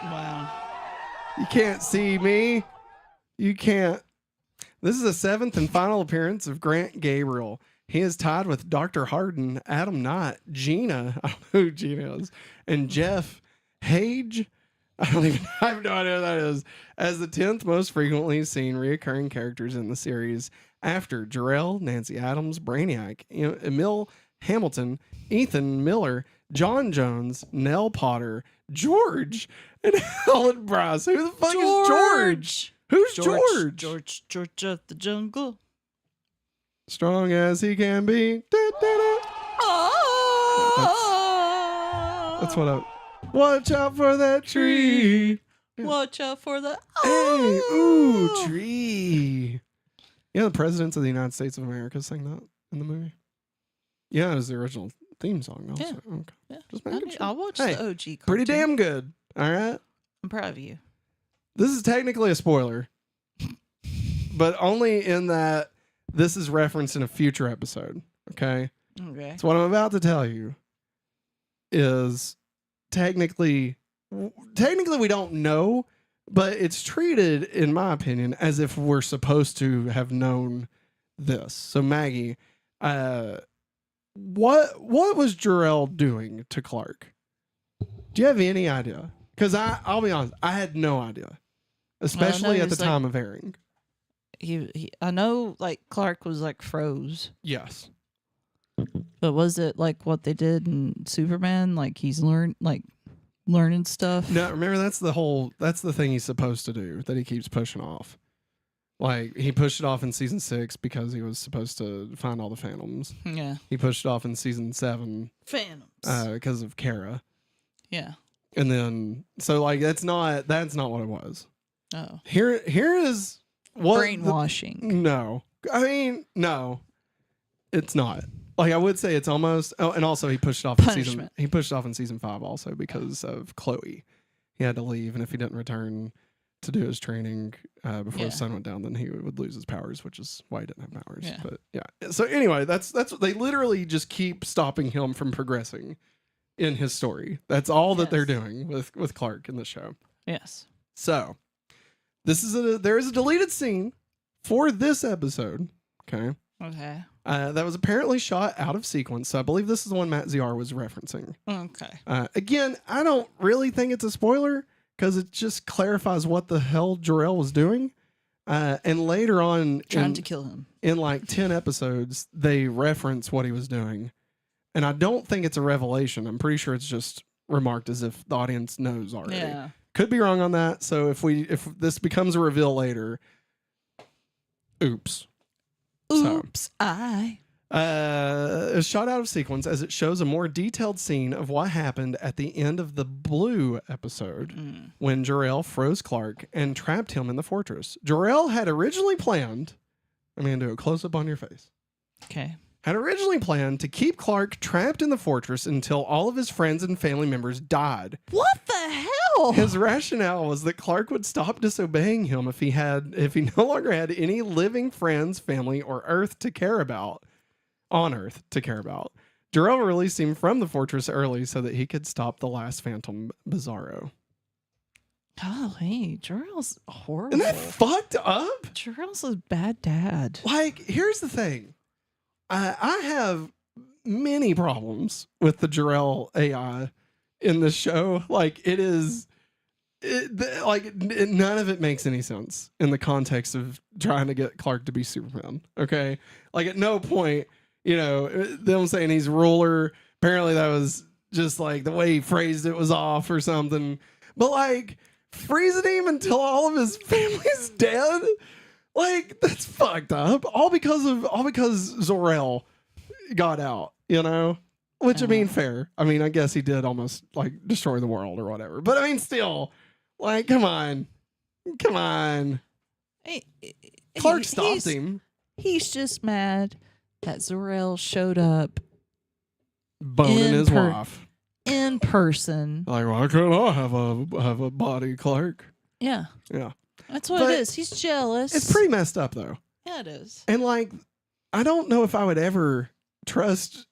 Wow. You can't see me. You can't. This is the 7th and final appearance of Grant Gabriel. He is tied with Dr. Hardin, Adam Knott, Gina, I don't know who Gina is, and Jeff Hage. I have no idea who that is, as the 10th most frequently seen reoccurring characters in the series, after Jarrell, Nancy Adams, Brainiac, Emil Hamilton, Ethan Miller, John Jones, Nell Potter, George, and Helen Bryce. Who the fuck is George? Who's George? George of the jungle. Strong as he can be. Da, da, da. That's what I... Watch out for that tree. Watch out for the... Hey, ooh, tree. Yeah, the presidents of the United States of America sang that in the movie. Yeah, it was the original theme song. Also. Yeah. Okay. Yeah. Just making sure. I'll watch Hey, the OG cartoon. Pretty damn good. All right. I'm proud of you. This is technically a spoiler, but only in that this is referenced in a future episode. Okay. Okay. So what I'm about to tell you is technically we don't know, but it's treated, in my opinion, as if we're supposed to have known this. So Maggie, what was Jor-El doing to Clark? Do you have any idea? Because I'll be honest, I had no idea, especially at the time of airing. I know, like, Clark was like froze, Yes. but was it like what they did in Superman? Like he's learning stuff. No, remember that's the thing he's supposed to do that he keeps pushing off. Like he pushed it off in season 6 because he was supposed to find all the Phantoms. Yeah, He pushed it off in season 7 Phantoms. because of Kara. Yeah. And then so like that's not what it was. Oh, Here is what brainwashing. No. I mean, no. It's not. Like I would say it's almost and also he pushed it off in season 5 also because of Chloe. He had to leave, and if he didn't return to do his training before the sun went down, then he would lose his powers, which is why he didn't have powers. Yeah. But yeah. So anyway, that's they literally just keep stopping him from progressing in his story. That's all that they're doing with Clark in the show. Yes. So there is a deleted scene for this episode. Okay. Okay. That was apparently shot out of sequence. So I believe this is the one Matt ZR was referencing. Okay. Again, I don't really think it's a spoiler because it just clarifies what the hell Jor-El was doing. And later on, Trying to kill him. in like 10 episodes, they reference what he was doing. And I don't think it's a revelation. I'm pretty sure it's just remarked as if the audience knows already. Yeah. Could be wrong on that. So if this becomes a reveal later, oops. Oops. It's shot out of sequence as it shows a more detailed scene of what happened at the end of the Blue episode when Jor-El froze Clark and trapped him in the fortress. Jor-El had originally planned, I'm going to do a close-up on your face, Okay. had originally planned to keep Clark trapped in the fortress until all of his friends and family members died. What the hell? His rationale was that Clark would stop disobeying him if he no longer had any living friends, family, or Earth to care about. On Earth to care about. Jor-El released him from the fortress early so that he could stop the last Phantom, Bizarro. Golly, Jor-El's horrible. Isn't that fucked up? Jor-El's a bad dad. Like, here's the thing. I have many problems with the Jor-El AI in this show. Like, none of it makes any sense in the context of trying to get Clark to be Superman. Okay? Like, at no point, them saying he's ruler, apparently that was just like the way he phrased it was off or something. But like, freezing him until all of his family's dead? Like, that's fucked up. All because Jor-El got out, Which, I mean, fair. I mean, I guess he did almost, like, destroy the world or whatever. But, I mean, still, like, come on. Clark stopped him. He's just mad that Jor-El showed up Boning his wife. in person. Like, why can't I have a body, Clark? Yeah. Yeah. That's what But it is. He's jealous. It's pretty messed up, though. Yeah, it is. And, like, I don't know if I would ever trust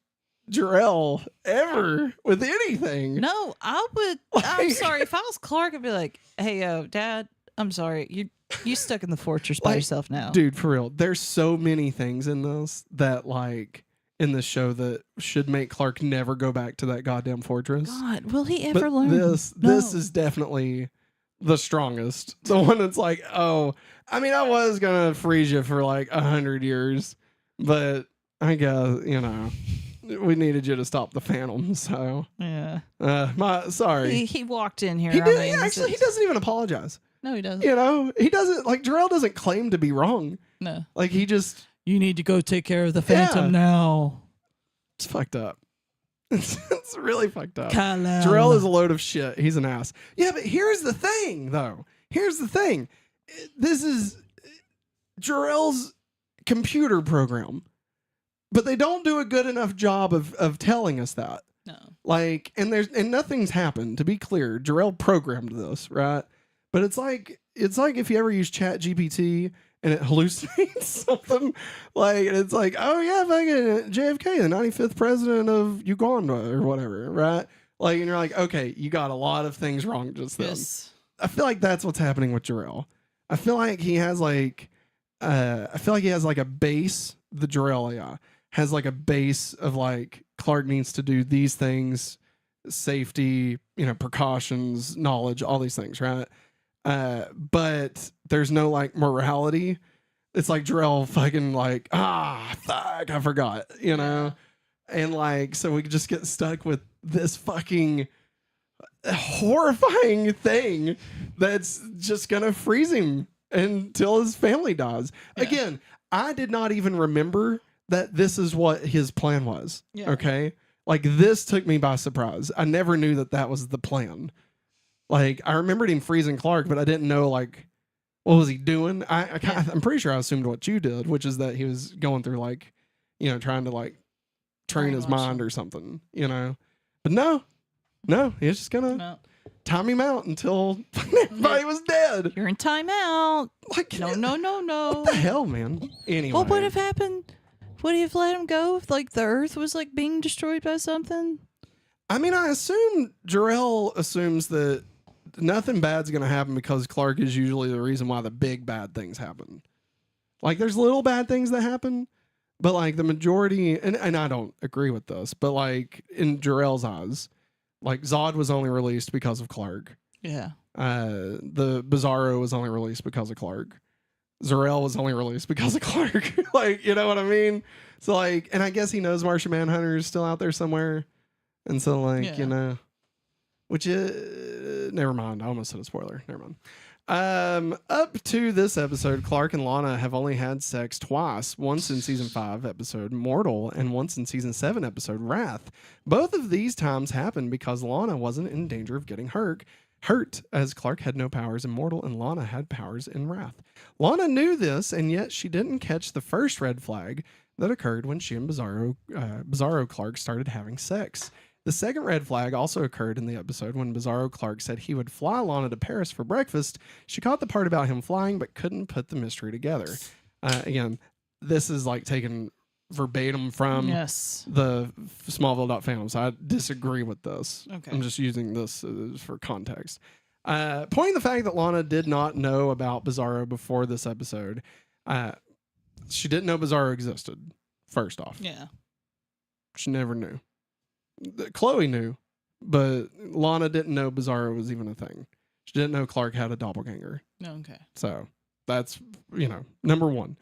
Jor-El ever with anything. No, I would. I'm Like- sorry. If I was Clark, I'd be like, "Hey, Dad, I'm sorry. You stuck in the fortress by Like, yourself now, Dude, for real. There's so many things in this that, like, in this show that should make Clark never go back to that goddamn fortress. God, will he But ever learn? this No. is definitely the strongest. The one that's like, oh, I mean, I was gonna freeze you for like 100 years, but I guess we needed you to stop the Phantom. So, Yeah. sorry. He walked in here. He I did. mean, Actually, he doesn't even apologize. No, he doesn't. He doesn't. Like, Jor-El doesn't claim to be wrong. No. Like, he just. You need to go take care of the Phantom Yeah. now. It's fucked up. It's really fucked up. Kal-El. Jor-El is a load of shit. He's an ass. Yeah, but here's the thing, though. Here's the thing. This is Jor-El's computer program, but they don't do a good enough job of telling us that. No. Like, and nothing's happened. To be clear, Jor-El programmed this, right? But it's like if you ever use Chat GPT and it hallucinates something, like, and it's like, oh yeah, fucking JFK, the 95th president of Uganda or whatever, right? Like, and you're like, okay, you got a lot of things wrong just then. Yes. I feel like that's what's happening with Jor-El. I feel like he has like a base. The Jor-El AI has like a base of like Clark needs to do these things, safety, precautions, knowledge, all these things, right? But there's no like morality. It's like Jor-El fucking like, fuck, I forgot, and like, so we just get stuck with this fucking horrifying thing that's just gonna freeze him until his family dies. Yeah. Again, I did not even remember that this is what his plan was. Yeah. Okay. Like, this took me by surprise. I never knew that was the plan. Like, I remembered him freezing Clark, but I didn't know, like, what was he doing? I'm pretty sure I assumed what you did, which is that he was going through, like, trying to, like, train his mind or something, But no, he's just gonna time him out until everybody was dead. You're in timeout. Like, No. what the hell, man? Anyway. What would have happened? Would he have let him go if, like, the Earth was, like, being destroyed by something? I mean, I assume Jor-El assumes that nothing bad's going to happen because Clark is usually the reason why the big bad things happen. Like, there's little bad things that happen, but, like, the majority, and I don't agree with this, but, like, in Jor-El's eyes, like, Zod was only released because of Clark. Yeah. The Bizarro was only released because of Clark. Zor-El was only released because of Clark. Like, you know what I mean? So, like, and I guess he knows Martian Manhunter is still out there somewhere. And so, like, which is, never mind. I almost said a spoiler. Never mind. Up to this episode, Clark and Lana have only had sex twice, once in season 5 episode Mortal and once in season 7 episode Wrath. Both of these times happened because Lana wasn't in danger of getting hurt, as Clark had no powers in Mortal and Lana had powers in Wrath. Lana knew this, and yet she didn't catch the first red flag that occurred when she and Bizarro Clark started having sex. The second red flag also occurred in the episode when Bizarro Clark said he would fly Lana to Paris for breakfast. She caught the part about him flying, but couldn't put the mystery together. Again, this is like taken verbatim from the Smallville.fam, so I disagree with this. Okay. I'm just using this for context. Pointing the fact that Lana did not know about Bizarro before this episode, she didn't know Bizarro existed, first off. Yeah. She never knew. Chloe knew, but Lana didn't know Bizarro was even a thing. She didn't know Clark had a doppelganger. Okay. So that's, number one.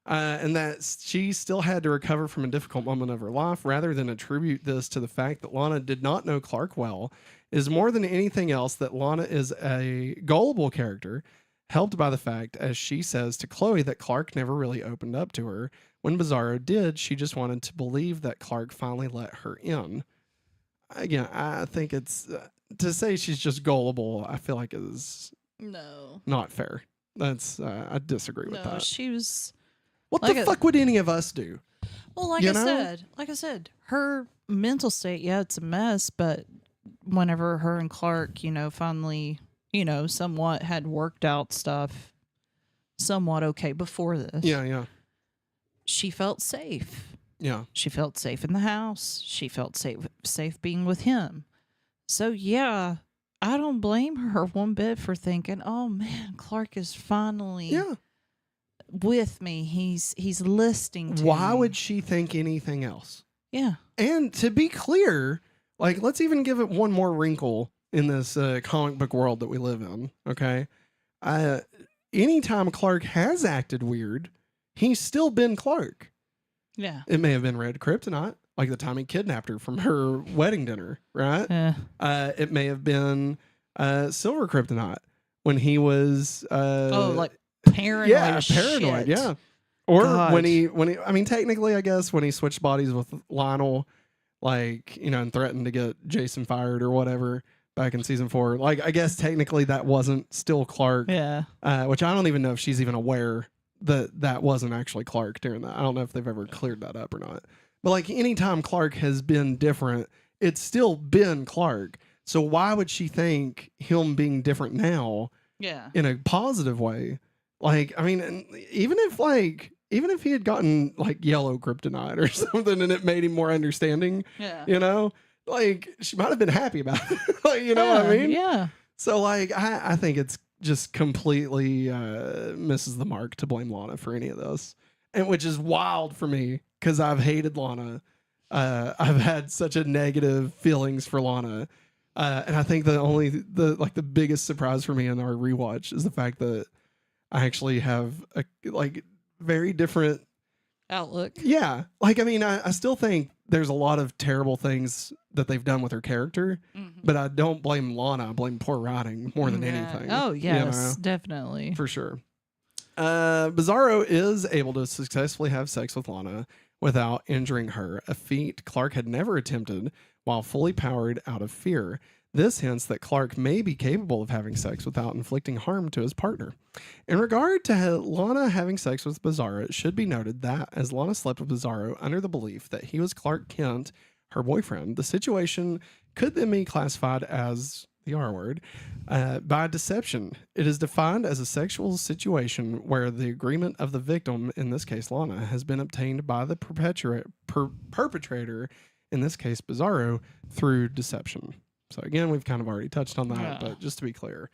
And that she still had to recover from a difficult moment of her life rather than attribute this to the fact that Lana did not know Clark well is more than anything else that Lana is a gullible character, helped by the fact, as she says to Chloe, that Clark never really opened up to her. When Bizarro did, she just wanted to believe that Clark finally let her in. Again, I think it's to say she's just gullible, I feel like is not fair. That's I disagree with that. She was. What like the fuck would any of us do? Well, like I said, her mental state, it's a mess, but whenever her and Clark, finally, somewhat had worked out stuff somewhat okay before this. Yeah. She felt safe. Yeah. She felt safe in the house. She felt safe being with him. So, yeah, I don't blame her one bit for thinking, oh, man, Clark is finally with me. He's listening to Why me. would she think anything else? Yeah. And to be clear, like, let's even give it one more wrinkle in this comic book world that we live in, okay? Anytime Clark has acted weird, he's still been Clark. Yeah. It may have been red kryptonite, like the time he kidnapped her from her wedding dinner, right? Yeah. It may have been silver kryptonite when he was like paranoid. Yeah, paranoid, shit. yeah. Or God. when he I mean technically I guess when he switched bodies with Lionel, like, and threatened to get Jason fired or whatever back in season 4. Like, I guess technically that wasn't still Clark. Yeah. Which I don't even know if she's even aware that wasn't actually Clark during that. I don't know if they've ever cleared that up or not. But like anytime Clark has been different, it's still been Clark. So why would she think him being different now in a positive way? Like, I mean, even if he had gotten like yellow kryptonite or something and it made him more understanding, like she might have been happy about it. Like, you know what I mean? Yeah. So like I think it's just completely misses the mark to blame Lana for any of this, and which is wild for me because I've hated Lana. I've had such a negative feelings for Lana, and I think the biggest surprise for me in our rewatch is the fact that I actually have a like very different Outlook. Yeah, like I mean, I still think there's a lot of terrible things that they've done with her character, but I don't blame Lana. I blame poor writing more than anything. Oh yes, you know? definitely. For sure. Bizarro is able to successfully have sex with Lana without injuring her, a feat Clark had never attempted while fully powered out of fear. This hints that Clark may be capable of having sex without inflicting harm to his partner. In regard to Lana having sex with Bizarro, it should be noted that as Lana slept with Bizarro under the belief that he was Clark Kent, her boyfriend, the situation could then be classified as the R word by deception. It is defined as a sexual situation where the agreement of the victim, in this case Lana, has been obtained by the perpetrator, in this case Bizarro, through deception. So again, we've kind of already touched on that, but just to be clear,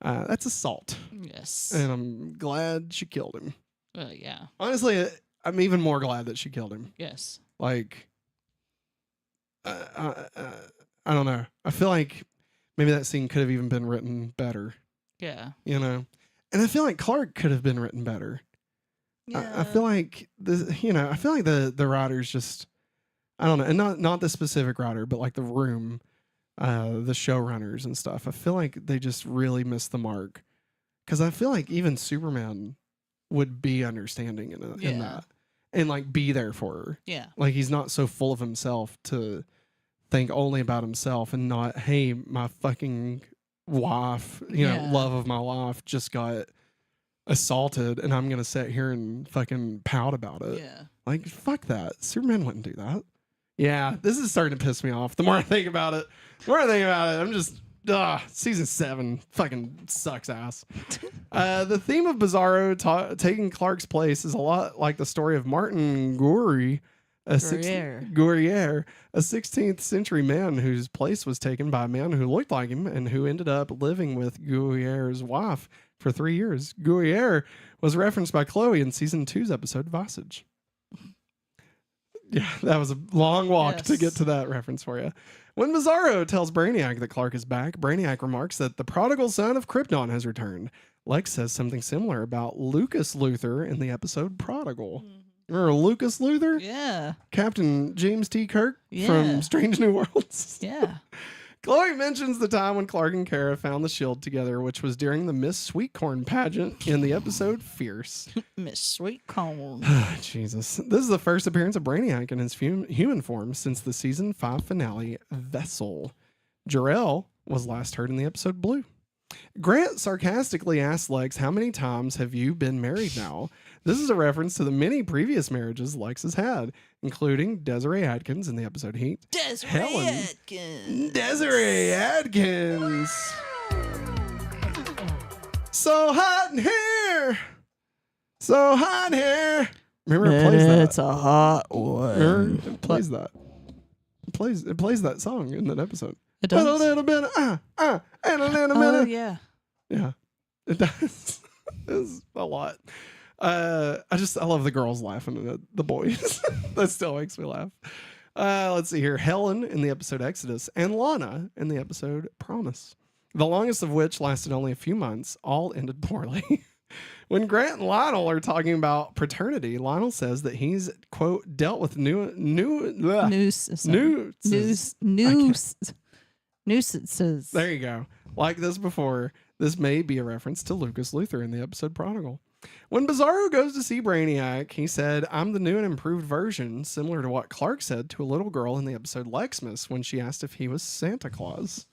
that's assault. Yes. And I'm glad she killed him. Yeah. Honestly, I'm even more glad that she killed him. Yes. Like, I don't know. I feel like maybe that scene could have even been written better. Yeah. You know? And I feel like Clark could have been written better. Yeah. I feel like the writers just, I don't know, and not the specific writer, but like the room, the showrunners and stuff. I feel like they just really missed the mark, because I feel like even Superman would be understanding in that and like be there for her. Yeah. Like he's not so full of himself to think only about himself and not, hey, my fucking wife, love of my life just got assaulted and I'm gonna sit here and fucking pout about it. Yeah. Like fuck that. Superman wouldn't do that. Yeah, this is starting to piss me off. The more I think about it, I'm just, season 7 fucking sucks ass. The theme of Bizarro taking Clark's place is a lot like the story of Martin Guerriere, a 16th century man whose place was taken by a man who looked like him and who ended up living with Guerriere's wife for 3 years. Guerriere was referenced by Chloe in season 2's episode Visage. Yeah, that was a long walk to get to that reference for you. When Bizarro tells Brainiac that Clark is back, Brainiac remarks that the prodigal son of Krypton has returned. Lex says something similar about Lucas Luthor in the episode Prodigal. Remember Lucas Luthor? Yeah. Captain James T. Kirk from Strange New Worlds? Yeah. Chloe mentions the time when Clark and Kara found the shield together, which was during the Miss Sweetcorn pageant in the episode Fierce. Miss Sweetcorn. Jesus. This is the first appearance of Brainiac in his human form since the season 5 finale, Vessel. Jor-El was last heard in the episode Blue. Grant sarcastically asks Lex, how many times have you been married now? This is a reference to the many previous marriages Lex has had, including Desiree Adkins in the episode Heat. Desiree Adkins. So hot in here. So hot in here. Remember it plays that. It's a hot one. Remember it plays that. It plays that song in that episode. It does. A little bit, and a little bit. Oh, yeah. Yeah, it does. It's a lot. I love the girls laughing at the boys. That still makes me laugh. Let's see here. Helen in the episode Exodus and Lana in the episode Promise. The longest of which lasted only a few months, all ended poorly. When Grant and Lionel are talking about paternity, Lionel says that he's, quote, dealt with nuisances. There you go. Like this before, this may be a reference to Lucas Luthor in the episode Prodigal. When Bizarro goes to see Brainiac, he said, I'm the new and improved version, similar to what Clark said to a little girl in the episode Lexmas when she asked if he was Santa Claus.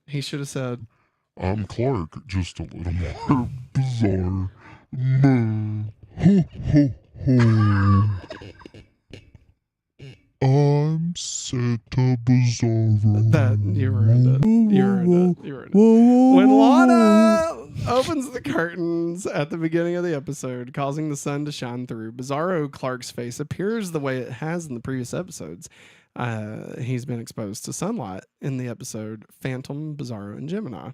He should have said, I'm Clark, just a little more bizarre. Ho, ho, ho. I'm Santa Bizarro. That, you ruined it. You ruined it. When Lana opens the curtains at the beginning of the episode, causing the sun to shine through, Bizarro Clark's face appears the way it has in the previous episodes. he's been exposed to sunlight in the episode Phantom, Bizarro, and Gemini.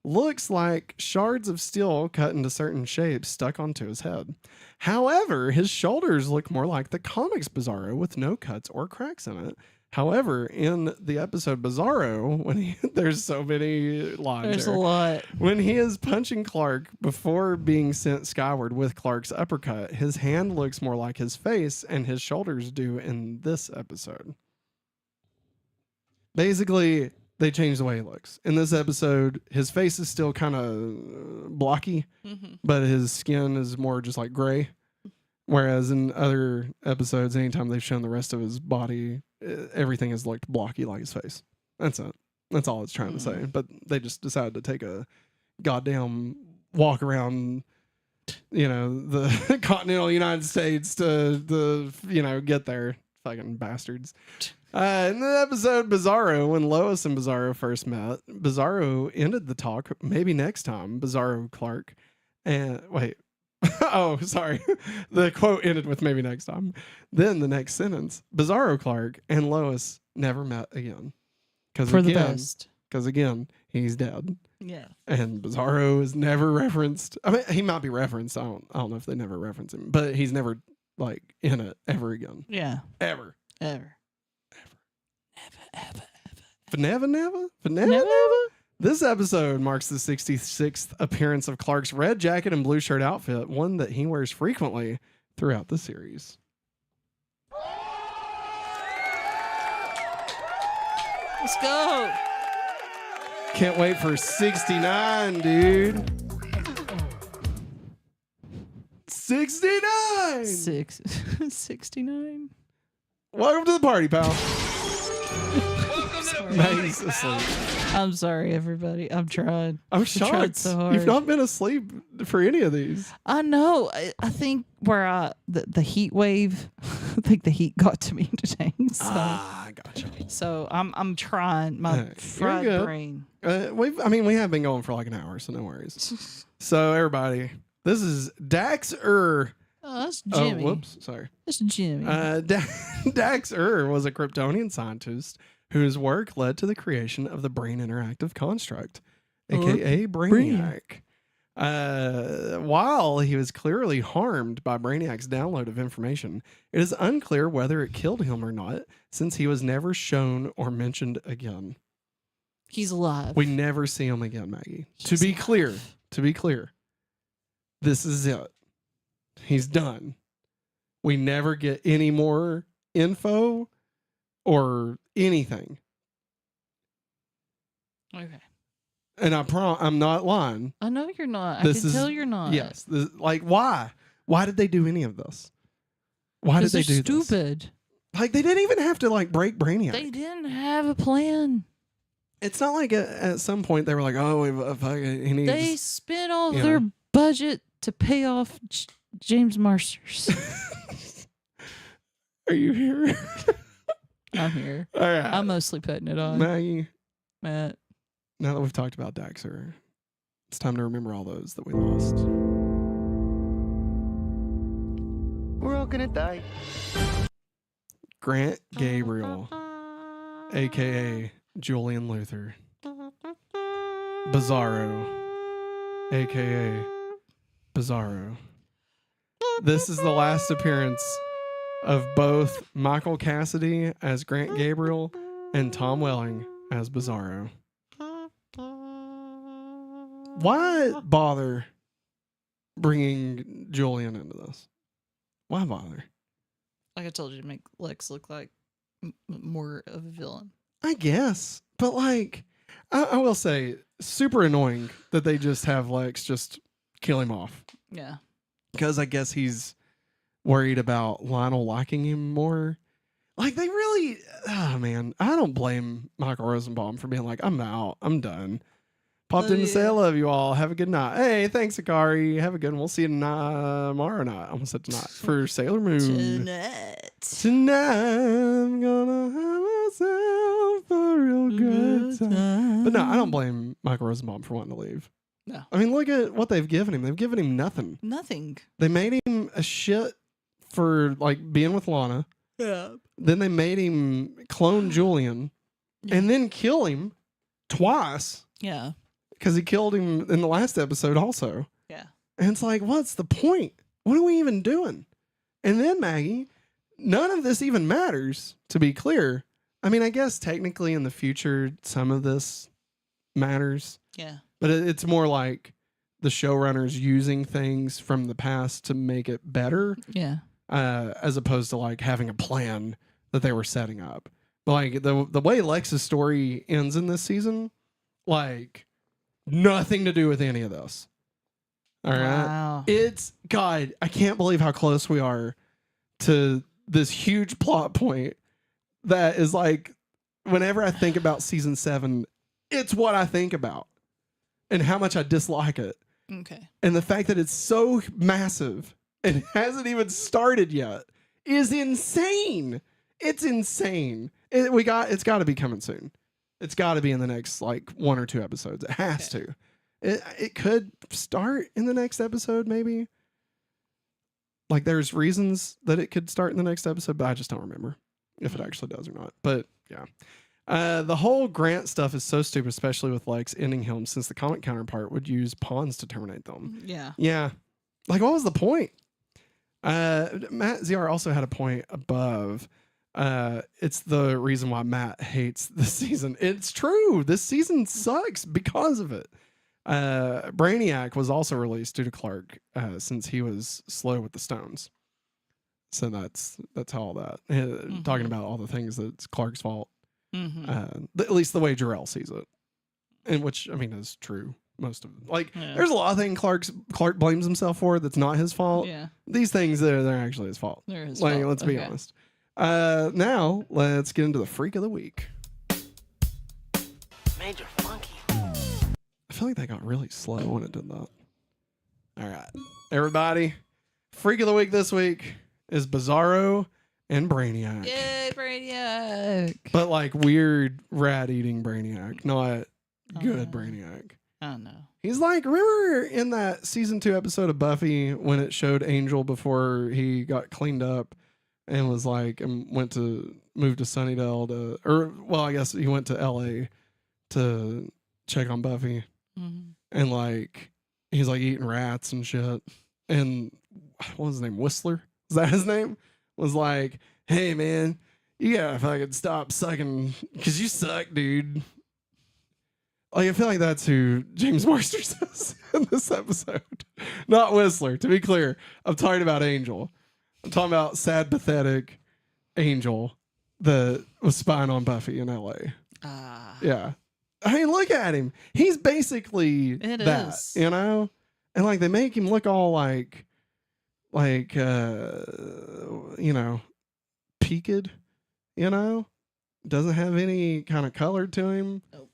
Looks like shards of steel cut into certain shapes stuck onto his head. However, his shoulders look more like the comics Bizarro with no cuts or cracks in it. However, in the episode Bizarro, when there's so many lines There's there. a lot. When he is punching Clark before being sent skyward with Clark's uppercut, his hand looks more like his face and his shoulders do in this episode. Basically, they changed the way he looks. In this episode, his face is still kind of blocky, but his skin is more just like gray. Whereas in other episodes, anytime they've shown the rest of his body, everything has looked blocky like his face. That's it. That's all it's trying to say. But they just decided to take a goddamn walk around, the continental United States to get there. Fucking bastards. In the episode Bizarro, when Lois and Bizarro first met, Bizarro ended the talk, maybe next time, Bizarro Clark. And wait. Oh, sorry. The quote ended with maybe next time. Then the next sentence, Bizarro Clark and Lois never met again. For the best. Because again, he's dead. Yeah. And Bizarro is never referenced. I mean, he might be referenced. I don't know if they never reference him, but he's never in it ever again. Yeah. Ever. Ever. Never. This episode marks the 66th appearance of Clark's red jacket and blue shirt outfit, one that he wears frequently throughout the series. Let's go. Can't wait for 69, dude. 69! 69. Welcome to the party, pal. Maggie's asleep. I'm sorry, everybody. I'm trying. I'm I tried shocked. so hard. You've not been asleep for any of these. I know. I think where the heat wave, I think the heat got to me today. So, I gotcha. so I'm trying my You're fried good. brain. We have been going for like an hour, so no worries. So everybody, this is Dax-Ur. Oh, that's Jimmy. Oh, whoops, sorry. That's Jimmy. Dax-Ur was a Kryptonian scientist whose work led to the creation of the Brain Interactive Construct, aka Brainiac. While he was clearly harmed by Brainiac's download of information, it is unclear whether it killed him or not, since he was never shown or mentioned again. He's alive. We never see him again, Maggie. To He's be alive. clear, this is it. He's done. We never get any more info or anything. Okay. And I'm not lying. I know you're not. This I can is- tell you're not. Yes. Why? Why did they do any of this? Why did 'Cause they they're do this? stupid. Like, they didn't even have to break Brainiac. They didn't have a plan. It's not like at some point they were like, oh, he needs. They spent all you their know. budget to pay off James Marsters. Are you here? I'm here. All right. I'm mostly putting it on. Maggie, Matt. now that we've talked about Dax-Ur, it's time to remember all those that we lost. We're all gonna die. Grant Gabriel, a.k.a. Julian Luther. Bizarro, a.k.a. Bizarro. This is the last appearance of both Michael Cassidy as Grant Gabriel and Tom Welling as Bizarro. Why bother bringing Julian into this? Why bother? Like I told you, to make Lex look like more of a villain. I guess. But I will say, super annoying that they just have Lex just kill him off. Yeah. Because I guess he's worried about Lionel liking him more. They really, oh man, I don't blame Michael Rosenbaum for being like, I'm out, I'm done. Popped in to say, I love you all. Have a good night. Hey, thanks, Akari. Have a good one. We'll see you tomorrow night. I almost said tonight. For Sailor Moon. Tonight, I'm gonna have myself a real good time. But no, I don't blame Michael Rosenbaum for wanting to leave. No. I mean, look at what they've given him. They've given him nothing. Nothing. They made him a shit for being with Lana. Yeah. Then they made him clone Julian and then kill him twice Yeah. because he killed him in the last episode also. Yeah. And it's like, what's the point? What are we even doing? And then Maggie, none of this even matters, to be clear. I mean, I guess technically in the future, some of this matters. Yeah. But it's more like the showrunners using things from the past to make it better, Yeah. as opposed to like having a plan that they were setting up. But like the way Lex's story ends in this season, like nothing to do with any of this. All right. Wow. It's God, I can't believe how close we are to this huge plot point that is like whenever I think about season 7, it's what I think about and how much I dislike it. Okay. And the fact that it's so massive and hasn't even started yet is insane. It's insane. It's got to be coming soon. It's got to be in the next like 1 or 2 episodes. It has to. It could start in the next episode, maybe. Like there's reasons that it could start in the next episode, but I just don't remember if it actually does or not. But yeah. The whole Grant stuff is so stupid, especially with Lex ending him, since the comic counterpart would use pawns to terminate them. Yeah. Yeah. Like, what was the point? Matt ZR also had a point above. It's the reason why Matt hates this season. It's true. This season sucks because of it. Brainiac was also released due to Clark, since he was slow with the stones. So that's all that. Talking about all the things that's Clark's fault. Mm-hmm. At least the way Jarrell sees it, and which I mean is true. Most of like, there's a lot of things Clark blames himself for that's not his fault. Yeah. These things they're actually his fault. They're his like, fault. let's be honest. Now let's get into the freak of the week. Major funky. I feel like that got really slow when it did that. All right, everybody. Freak of the week this week is Bizarro and Brainiac. Yay, Brainiac. But like weird rat eating Brainiac, not good Brainiac. Oh no. He's like, remember in that season 2 episode of Buffy when it showed Angel before he got cleaned up and was like, and went to move to Sunnydale I guess he went to LA to check on Buffy. Mm-hmm. And like, he's like eating rats and shit. And what was his name? Whistler? Is that his name? Was like, hey man, you gotta fucking stop sucking because you suck, dude. Like, I feel like that's who James Marster says in this episode. Not Whistler, to be clear. I'm talking about Angel. I'm talking about sad, pathetic Angel that was spying on Buffy in LA. Yeah. I mean, look at him. He's basically that, you know? And like, they make him look all like, you know, peaked, you know? Doesn't have any kind of color to him. Nope.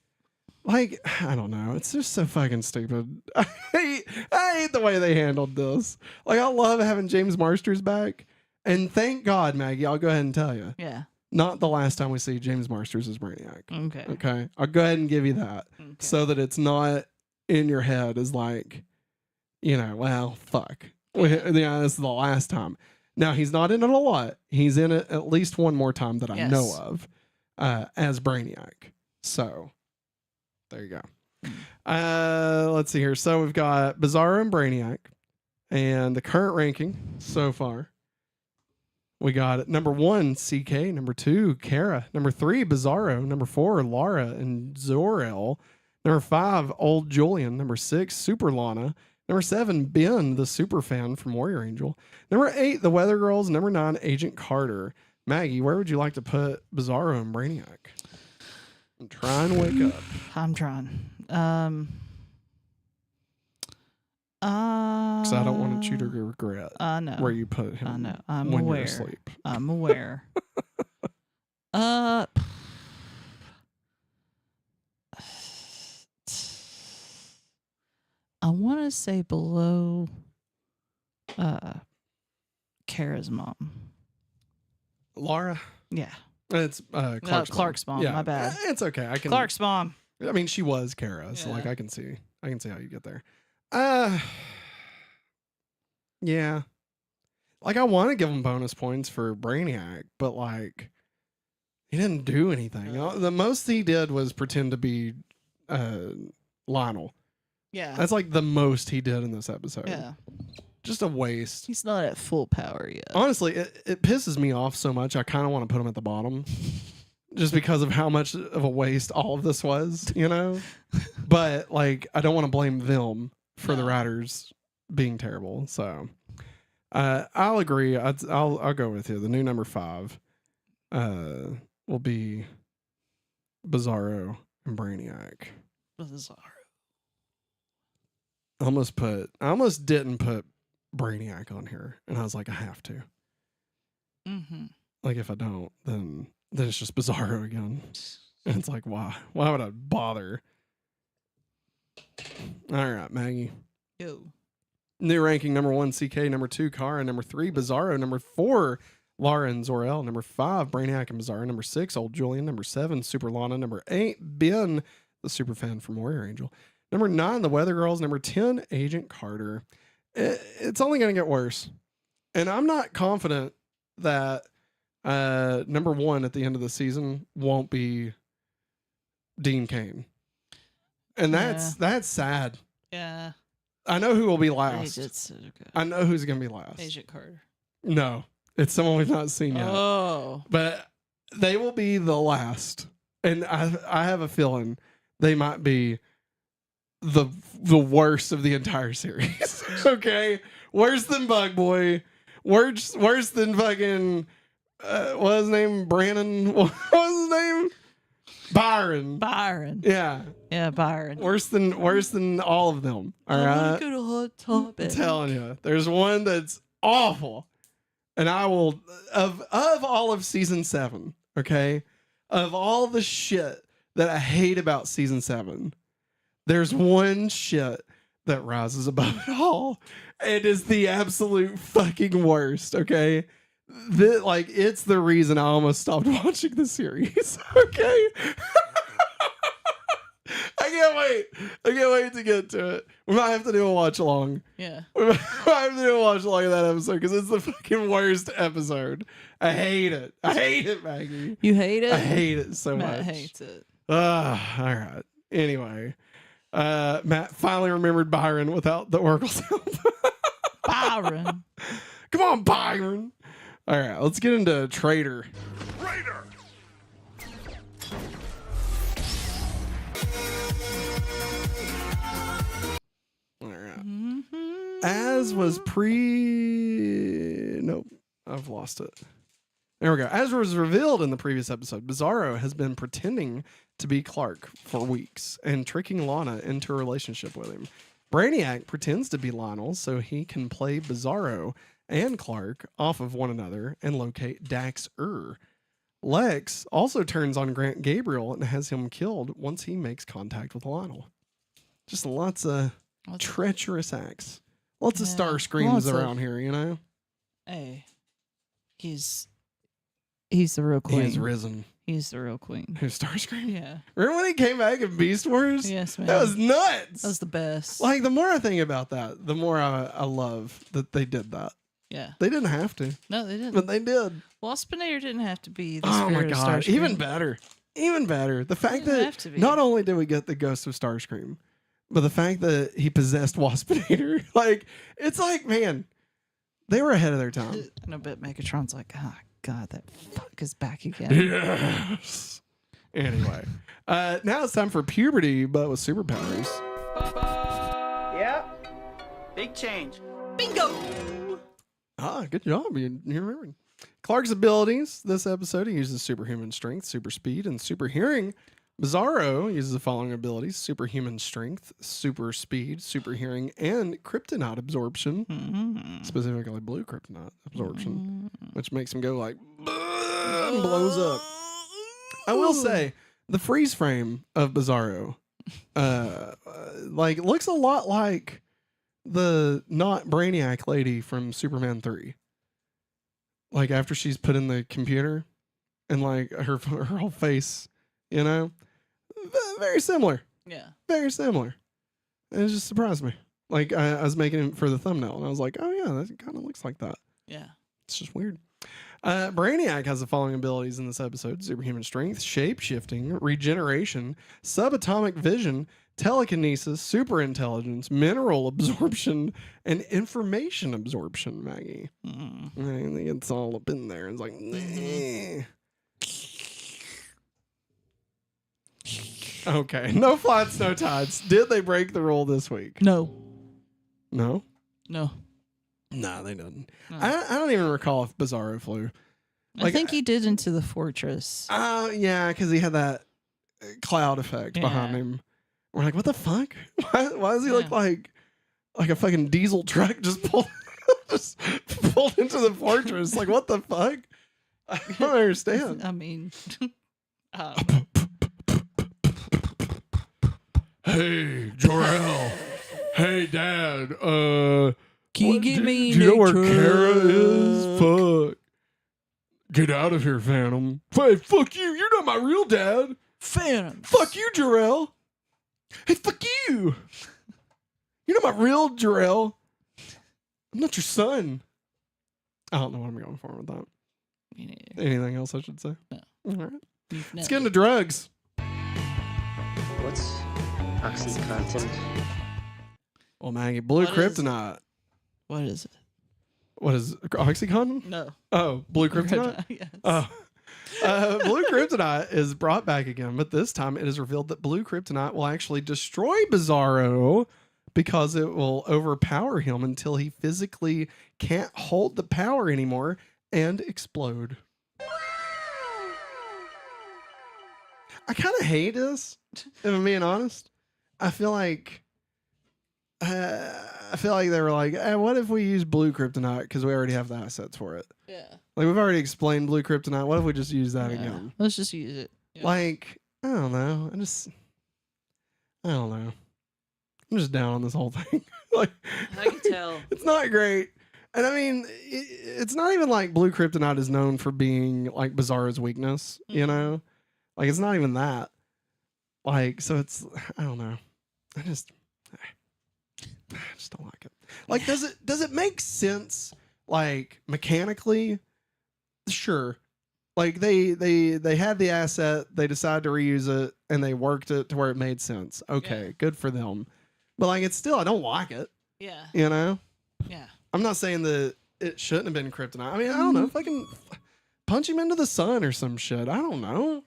Like, I don't know. It's just so fucking stupid. I hate the way they handled this. Like, I love having James Marsters back. And thank God, Maggie, I'll go ahead and tell you. Yeah. Not the last time we see James Marsters as Brainiac. Okay. Okay. I'll go ahead and give you that. Okay. So that it's not in your head as like, you know, well, fuck. Yeah, this is the last time. Now, he's not in it a lot. He's in it at least one more time that I know of as Brainiac. So, there you go. Let's see here. So, we've got Bizarro and Brainiac. And the current ranking so far. We got number 1, CK. Number 2, Kara. Number 3, Bizarro. Number 4, Lara and Zor-El. Number 5, Old Julian. Number 6, Super Lana. Number 7, Ben, the super fan from Warrior Angel. Number 8, The Weather Girls. Number 9, Agent Carter. Maggie, where would you like to put Bizarro and Brainiac? I'm trying to wake up. I'm trying. Because I don't want you to regret know. where you put him I know. I'm when aware. you're asleep. I'm aware. I want to say below Kara's mom. Laura? Yeah. It's Clark's mom. Yeah. My bad. It's okay. I can. Clark's mom. I mean, she was Kara, so Yeah. like I can see how you get there. Yeah. Like, I want to give him bonus points for Brainiac, but like, he didn't do anything. The most he did was pretend to be Lionel. Yeah. That's like the most he did in this episode. Yeah. Just a waste. He's not at full power yet. Honestly, it pisses me off so much. I kind of want to put him at the bottom, just because of how much of a waste all of this was, you know. But like, I don't want to blame them for the writers being terrible. So, I'll agree. I'll go with you. The new number 5, will be Bizarro and Brainiac. Bizarro. I almost didn't put Brainiac on here, and I was like, I have to. Mm-hmm. Like, if I don't, then it's just Bizarro again. And it's like, why would I bother? All right, Maggie. Yo. New ranking: number 1, CK; number 2, Kara; number 3, Bizarro; number 4, Lara and Zor-El; number 5, Brainiac and Bizarro; number 6, Old Julian; number 7, Super Lana; number 8, Ben, the super fan from Warrior Angel; number 9, the Weather Girls; number 10, Agent Carter. It's only going to get worse, and I'm not confident that number 1 at the end of the season won't be Dean Cain, and that's sad. Yeah. I know who will be last. Agent's so good. I know who's going to be last. Agent Carter. No, it's someone we've not seen yet. Oh. But they will be the last. And I have a feeling they might be the worst of the entire series. Okay? Worse than Bug Boy. Worse than fucking what was his name? Brandon. What was his name? Byron. Yeah. Yeah, Byron. Worse than all of them. All right. Go to Hot Topic. I'm telling you, there's one that's awful, and I will of all of season 7. Okay, of all the shit that I hate about season 7, there's one shit that rises above it all. It is the absolute fucking worst. Okay. It's the reason I almost stopped watching the series. Okay. I can't wait to get to it. We might have to do a watch along. Yeah. We might have to do a watch along of that episode because it's the fucking worst episode. I hate it. Maggie. You hate it? I hate it so Matt much. hates it. All right. Anyway, Matt finally remembered Byron without the Oracle's help. Byron. Come on, Byron. All right, let's get into Traitor. Traitor! All right. Mm-hmm. As was Nope, I've lost it. There we go. As was revealed in the previous episode, Bizarro has been pretending to be Clark for weeks and tricking Lana into a relationship with him. Brainiac pretends to be Lionel so he can play Bizarro and Clark off of one another and locate Dax-Ur. Lex also turns on Grant Gabriel and has him killed once he makes contact with Lionel. Just lots of treacherous acts. Lots of star screams around here, you know? Hey, he's the real queen. He is risen. He's the real queen. Who's Starscream? Yeah. Remember when he came back in Beast Wars? Yes, man. That was nuts. That was the best. Like, the more I think about that, the more I love that they did that. Yeah. They didn't have to, No, they didn't. but they did. Waspinator didn't have to be the Oh my spirit of god! Starscream. Even better. Even better. The fact didn't that have to be. not only did we get the ghost of Starscream, but the fact that he possessed Waspinator. Like, it's like, man, they were ahead of their time. And I bet Megatron's like, oh god, that fuck is back again. Yes. Anyway, now it's time for Puberty, but with superpowers. Yep. Big change. Bingo. Ah, good job. You remembered. Clark's abilities this episode: he uses superhuman strength, super speed, and super hearing. Bizarro uses the following abilities: superhuman strength, super speed, super hearing, and kryptonite absorption. Mm-hmm. Specifically blue kryptonite absorption, which makes him go like and blows up. I will say the freeze frame of Bizarro like looks a lot like the not Brainiac lady from Superman 3. Like after she's put in the computer and like her whole face, you know, very similar. Yeah. Very similar. And it just surprised me. Like I was making it for the thumbnail and I was like, oh yeah, that kind of looks like that. Yeah. It's just weird. Brainiac has the following abilities in this episode: superhuman strength, shape shifting, regeneration, subatomic vision, telekinesis, super intelligence, mineral absorption, and information absorption. Maggie, I think it's all up in there. It's like, okay, no flats, no tides. Did they break the rule this week? No. No. No. No, they didn't. No. I don't even recall if Bizarro flew. I think he did into the fortress. Yeah, because he had that cloud effect behind him. We're like, what the fuck? Why does he look like a fucking diesel truck just pulled into the fortress? Like, what the fuck? I don't understand. I mean, Hey, Jor-El. Hey, Dad. can you give me do you know where truck? Kara is? Fuck. Get out of here, Phantom. Hey, fuck you. You're not my real dad. Phantom. Fuck you, Jor-El. Hey, fuck you. You're not my real Jor-El. I'm not your son. I don't know what I'm going for with that. Anything else I should say? No. All right. Let's get into drugs. What's OxyContin? Well, Maggie, blue What is- kryptonite. What is it? What is Oxycontin? No. Oh, blue kryptonite? Yes. Oh. Blue kryptonite is brought back again, but this time it is revealed that blue kryptonite will actually destroy Bizarro because it will overpower him until he physically can't hold the power anymore and explode. I kind of hate this, if I'm being honest. I feel like they were like, what if we use blue kryptonite because we already have the assets for it? Yeah. Like, we've already explained blue kryptonite. What if we just use that again? Let's just use it. Yeah. Like, I don't know. I don't know. I'm just down on this whole thing. Like, I can tell. It's not great. And I mean, it's not even like blue kryptonite is known for being like Bizarro's weakness, you know? Like, it's not even that. Like, so it's, I don't know. I just don't like it. Like, does it make sense, like, mechanically? Sure. Like, they had the asset, they decided to reuse it, and they worked it to where it made sense. Okay, good for them. But, like, it's still, I don't like it. Yeah. You know? Yeah. I'm not saying that it shouldn't have been kryptonite. I mean, I don't know. Fucking punch him into the sun or some shit. I don't know.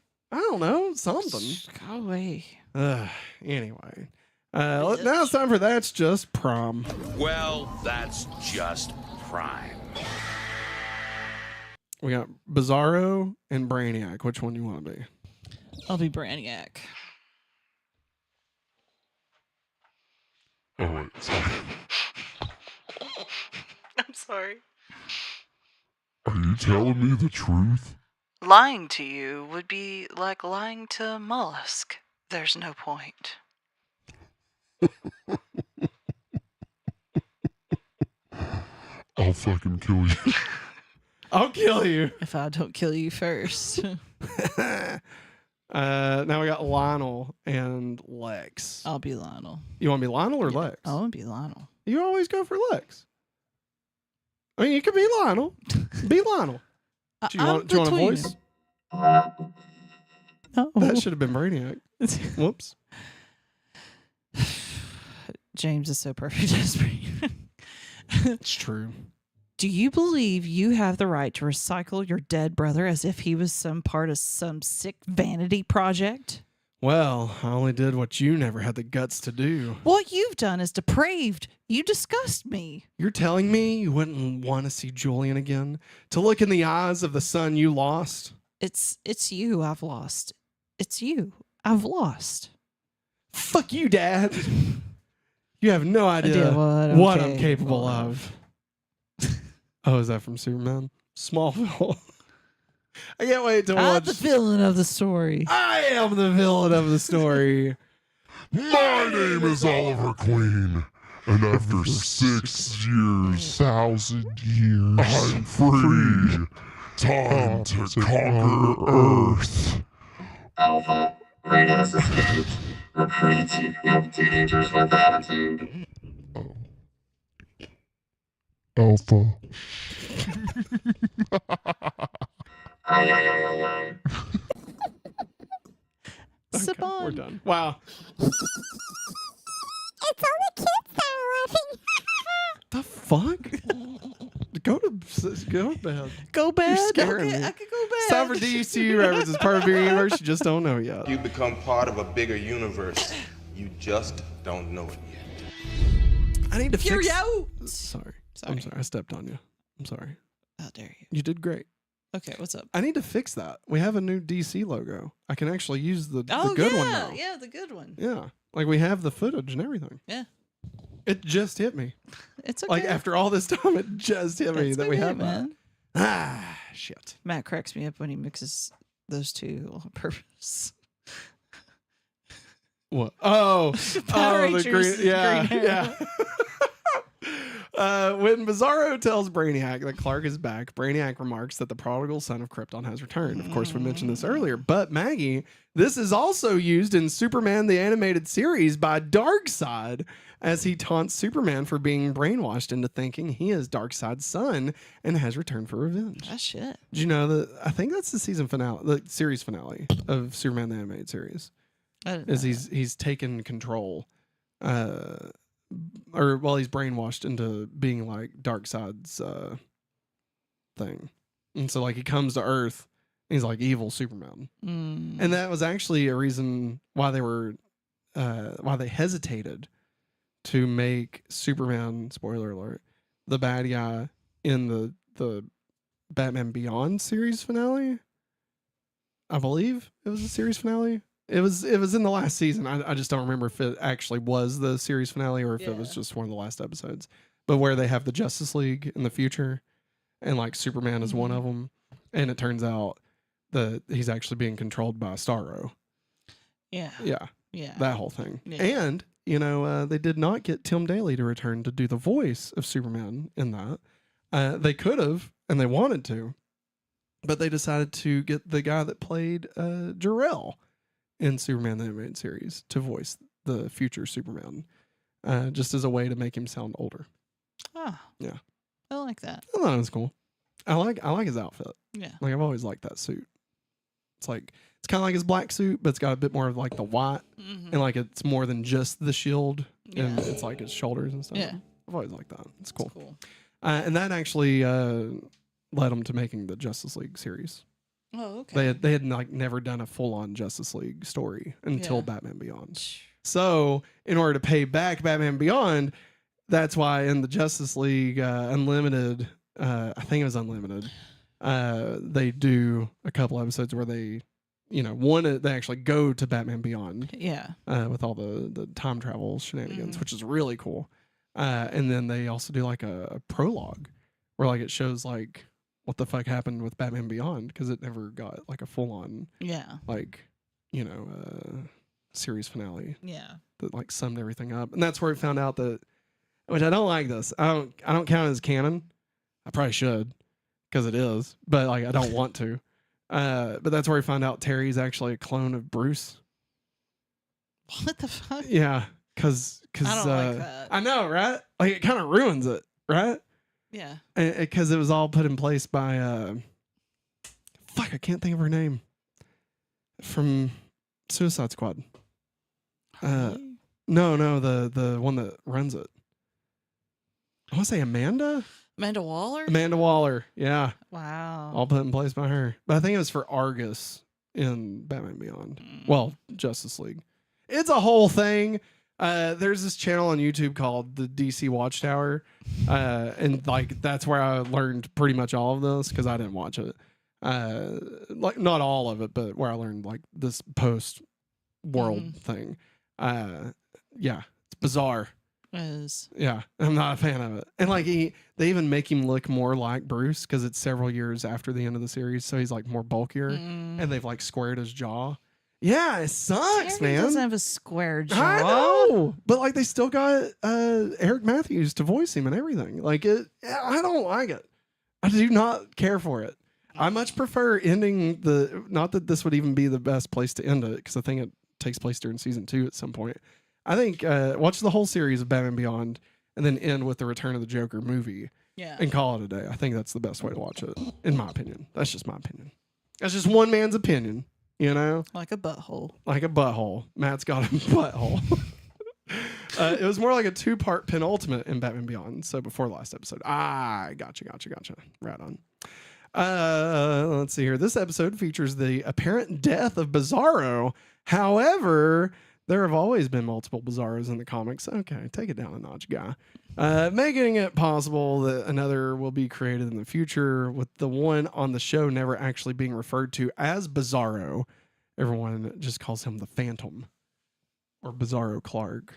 Something. Go away. Anyway. Now it's time for That's Just Prom. Well, that's just prime. We got Bizarro and Brainiac. Which one you want to be? I'll be Brainiac. All right. I'm sorry. Are you telling me the truth? Lying to you would be like lying to a mollusk. There's no point. I'll fucking kill you. I'll kill you. If I don't kill you first. Now we got Lionel and Lex. I'll be Lionel. You want to be Lionel or Lex? I want to be Lionel. You always go for Lex. I mean, you could be Lionel. Be Lionel. Do you want a voice? No. That should have been Brainiac. Whoops. James is so perfect as Brainiac. It's true. Do you believe you have the right to recycle your dead brother as if he was some part of some sick vanity project? Well, I only did what you never had the guts to do. What you've done is depraved. You disgust me. You're telling me you wouldn't want to see Julian again? To look in the eyes of the son you lost? It's you I've lost. It's you I've lost. Fuck you, Dad. You have no idea what I'm capable of. Oh, is that from Superman? Smallville. I can't wait to I'm watch. the villain of the story. I am the villain of the story. My name is Oliver Queen, and after 6 years, 1,000 years, I'm free. Time to conquer Earth. Alpha, Radius escaped. Recruiting 2 young teenagers with attitude. Alpha. Ay, ay, ay, ay, ay. Sip on. We're done. Wow. It's all the kids that are laughing. The fuck? Go to bed. Go bed. You're scaring Okay, me. I could go bed. It's time for DCU References, part of your universe. You just don't know yet. You become part of a bigger universe. You just don't know it yet. I need to Hear fix. you. Sorry. I'm sorry. I stepped on you. I'm sorry. How dare you? You did great. Okay, what's up? I need to fix that. We have a new DC logo. I can actually use the Oh, good yeah. one now. Yeah, the good one. Yeah. Like we have the footage and everything. Yeah. It just hit me. It's okay. Like after all this time, it just hit me It's that we okay, have man. that. Ah, shit. Matt cracks me up when he mixes those two on purpose. What? Oh, Power the Rangers, green. Yeah, green yeah. When Bizarro tells Brainiac that Clark is back, Brainiac remarks that the prodigal son of Krypton has returned. Of course, we mentioned this earlier, but Maggie, this is also used in Superman the Animated Series by Darkseid, as he taunts Superman for being brainwashed into thinking he is Darkseid's son and has returned for revenge. That shit. Did you know that? I think that's the season finale, the series finale of Superman the Animated Series. I didn't Is know he's taken control, or well, he's brainwashed into being like Darkseid's thing, and so like he comes to Earth, and he's like evil Superman, and that was actually a reason why they were, why they hesitated to make Superman, spoiler alert, the bad guy in the Batman Beyond series finale. I believe it was the series finale. It was in the last season. I just don't remember if it actually was the series finale or if it was just one of the last episodes. But where they have the Justice League in the future, and like Superman is one of them, and it turns out that he's actually being controlled by Starro. Yeah. Yeah. Yeah. That whole thing. Yeah. And you know, they did not get Tim Daly to return to do the voice of Superman in that. They could have, and they wanted to, but they decided to get the guy that played Jor-El in Superman the Animated Series to voice the future Superman, just as a way to make him sound older. Ah. Yeah. I like that. I thought it was cool. I like his outfit. Yeah. Like I've always liked that suit. It's like it's kind of like his black suit, but it's got a bit more of like the white, and like it's more than just the shield, and it's like his shoulders and stuff. Yeah. I've always liked that. It's cool. Cool. And that actually led them to making the Justice League series. Oh, okay. They had like never done a full on Justice League story until Yeah. Batman Beyond. So in order to pay back Batman Beyond, that's why in the Justice League Unlimited, I think it was Unlimited, they do a couple episodes where they, you know, they actually go to Batman Beyond. Yeah. With all the time travel shenanigans, which is really cool. And then they also do like a prologue where like it shows like what the fuck happened with Batman Beyond, because it never got like a full on like, you know, series finale. Yeah. That like summed everything up. And that's where we found out that, which I don't like this. I don't count it as canon. I probably should, because it is, but like I don't want to. But that's where we found out Terry's actually a clone of Bruce. What the fuck? Yeah, because I don't like that. I know, right? Like it kind of ruins it, right? Yeah. Because it was all put in place by fuck, I can't think of her name, from Suicide Squad. No, the one that runs it. I want to say Amanda Waller? Amanda Waller, yeah. Wow. All put in place by her. But I think it was for Argus in Batman Beyond. Well, Justice League. It's a whole thing. There's this channel on YouTube called the DC Watchtower. And like that's where I learned pretty much all of this, because I didn't watch it. Like not all of it, but where I learned like this post world thing. Yeah, it's bizarre. Yeah, I'm not a fan of it. And like they even make him look more like Bruce, because it's several years after the end of the series, so he's like more bulkier, and they've like squared his jaw. Yeah, it sucks, Terry man. doesn't have a square jaw. I know, but like they still got Eric Matthews to voice him and everything. Like it, I don't like it. I do not care for it. I much prefer ending the. Not that this would even be the best place to end it, because I think it takes place during season 2 at some point. I think watch the whole series of Batman Beyond and then end with the Return of the Joker movie, and call it a day. I think that's the best way to watch it, in my opinion. That's just my opinion. That's just one man's opinion, you know? Like a butthole. Like a butthole. Matt's got a butthole. It was more like a 2-part penultimate in Batman Beyond. So before last episode. Gotcha. Right on. Let's see here. This episode features the apparent death of Bizarro. However, there have always been multiple Bizarros in the comics. Okay, take it down a notch, guy. Making it possible that another will be created in the future, with the one on the show never actually being referred to as Bizarro. Everyone just calls him the Phantom or Bizarro Clark.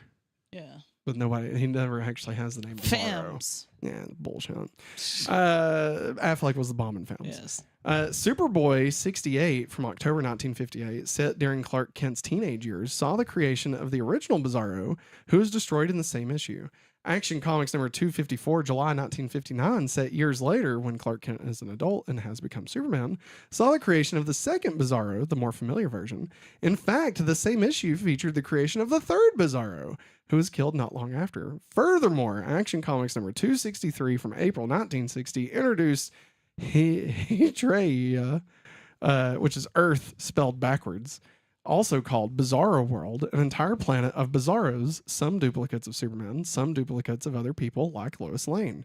Yeah. With nobody, he never actually has the name Bizarro. Fams. Yeah, bullshit. Affleck was the bomb in Fams. Yes. Superboy 68 from October 1958, set during Clark Kent's teenage years, saw the creation of the original Bizarro, who was destroyed in the same issue. Action Comics number 254, July 1959, set years later when Clark Kent is an adult and has become Superman, saw the creation of the second Bizarro, the more familiar version. In fact, the same issue featured the creation of the third Bizarro, who was killed not long after. Furthermore, Action Comics number 263 from April 1960 introduced Hetreia, which is Earth spelled backwards, also called Bizarro World, an entire planet of Bizarros, some duplicates of Superman, some duplicates of other people like Lois Lane.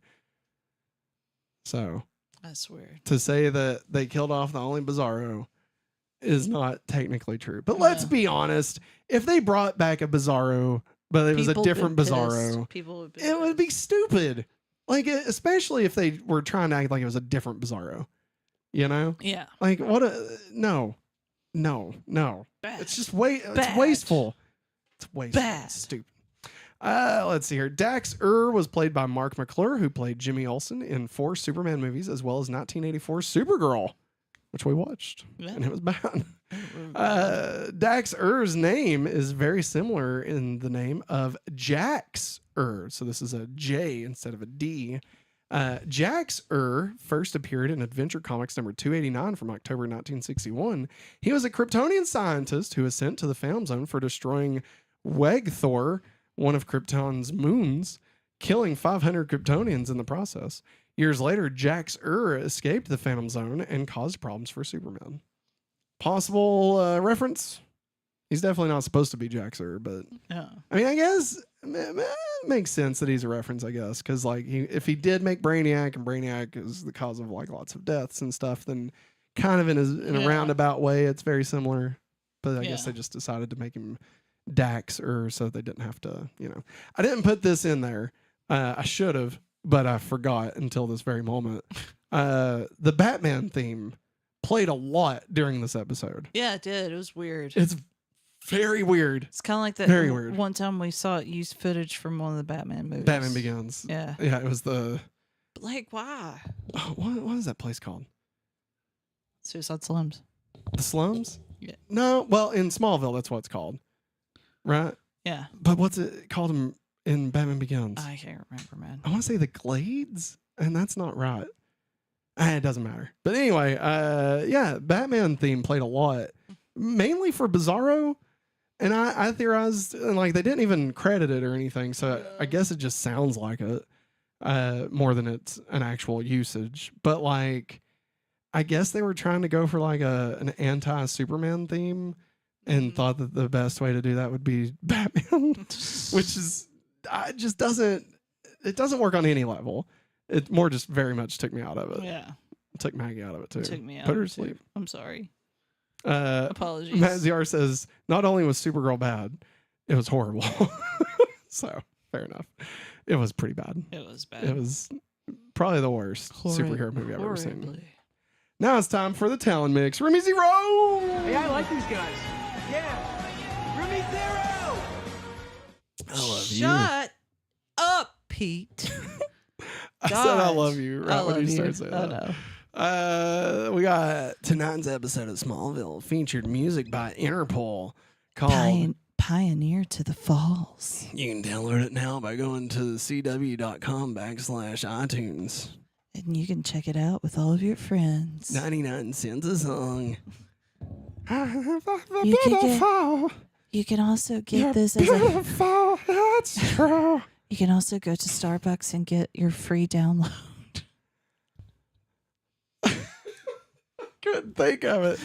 So, that's weird. To say that they killed off the only Bizarro is not technically true. But let's be honest, if they brought back a Bizarro, but it was a different Bizarro, it would be stupid. Like, especially if they were trying to act like it was a different Bizarro. You know? Yeah. Like, what a... No. Bad. It's just it's wasteful. It's wasteful. Bad. It's stupid. Let's see here. Dax-Ur was played by Mark McClure, who played Jimmy Olsen in 4 Superman movies, as well as 1984 Supergirl, which we watched, and it was bad. Dax-Ur's name is very similar in the name of Jax-Ur. So this is a J instead of a D. Jax-Ur first appeared in Adventure Comics number 289 from October 1961. He was a Kryptonian scientist who was sent to the Found Zone for destroying Wegthor, one of Krypton's moons, killing 500 Kryptonians in the process. Years later, Jax-Ur escaped the Phantom Zone and caused problems for Superman. Possible reference? He's definitely not supposed to be Jax-Ur, but yeah. I mean, I guess it makes sense that he's a reference, I guess, because like if he did make Brainiac, and Brainiac is the cause of like lots of deaths and stuff, then kind of in a roundabout way, it's very similar. But I guess they just decided to make him Dax-Ur so they didn't have to, you know. I didn't put this in there. I should have, but I forgot until this very moment. The Batman theme played a lot during this episode. Yeah, it did. It was weird. It's very weird. It's kind of like that. Very weird. One time we saw it use footage from one of the Batman movies. Batman Begins. Yeah. Yeah, it was the... But like, why? Oh, what is that place called? Suicide Slums. The Slums? Yeah. No, well, in Smallville, that's what it's called. Right? Yeah. But what's it called in Batman Begins? I can't remember, man. I want to say the Glades, and that's not right. It doesn't matter. But anyway, yeah, Batman theme played a lot, mainly for Bizarro. And I theorized, and like they didn't even credit it or anything, so I guess it just sounds like it more than it's an actual usage. But like, I guess they were trying to go for like an anti-Superman theme, and thought that the best way to do that would be Batman, which is just doesn't work on any level. It more just very much took me out of it. Yeah, it took Maggie out of it too. Took me out. Put her to sleep. I'm sorry. Apologies. Matt ZR says, not only was Supergirl bad, it was horrible. So, fair enough. It was pretty bad. It was bad. It was probably the worst superhero movie I've ever seen. Now it's time for the Talon Mix. Remy Zero! Hey, I like these guys. Yeah. Remy Zero! I love you. Shut up, Pete. I said I love you right when you started saying I that. know. We got tonight's episode of Smallville featured music by Interpol called Pioneer to the Falls. You can download it now by going to cw.com/iTunes. And you can check it out with all of your friends. 99 cents a song. You can also get this as beautiful. That's true. You can also go to Starbucks and get your free download. couldn't think of it.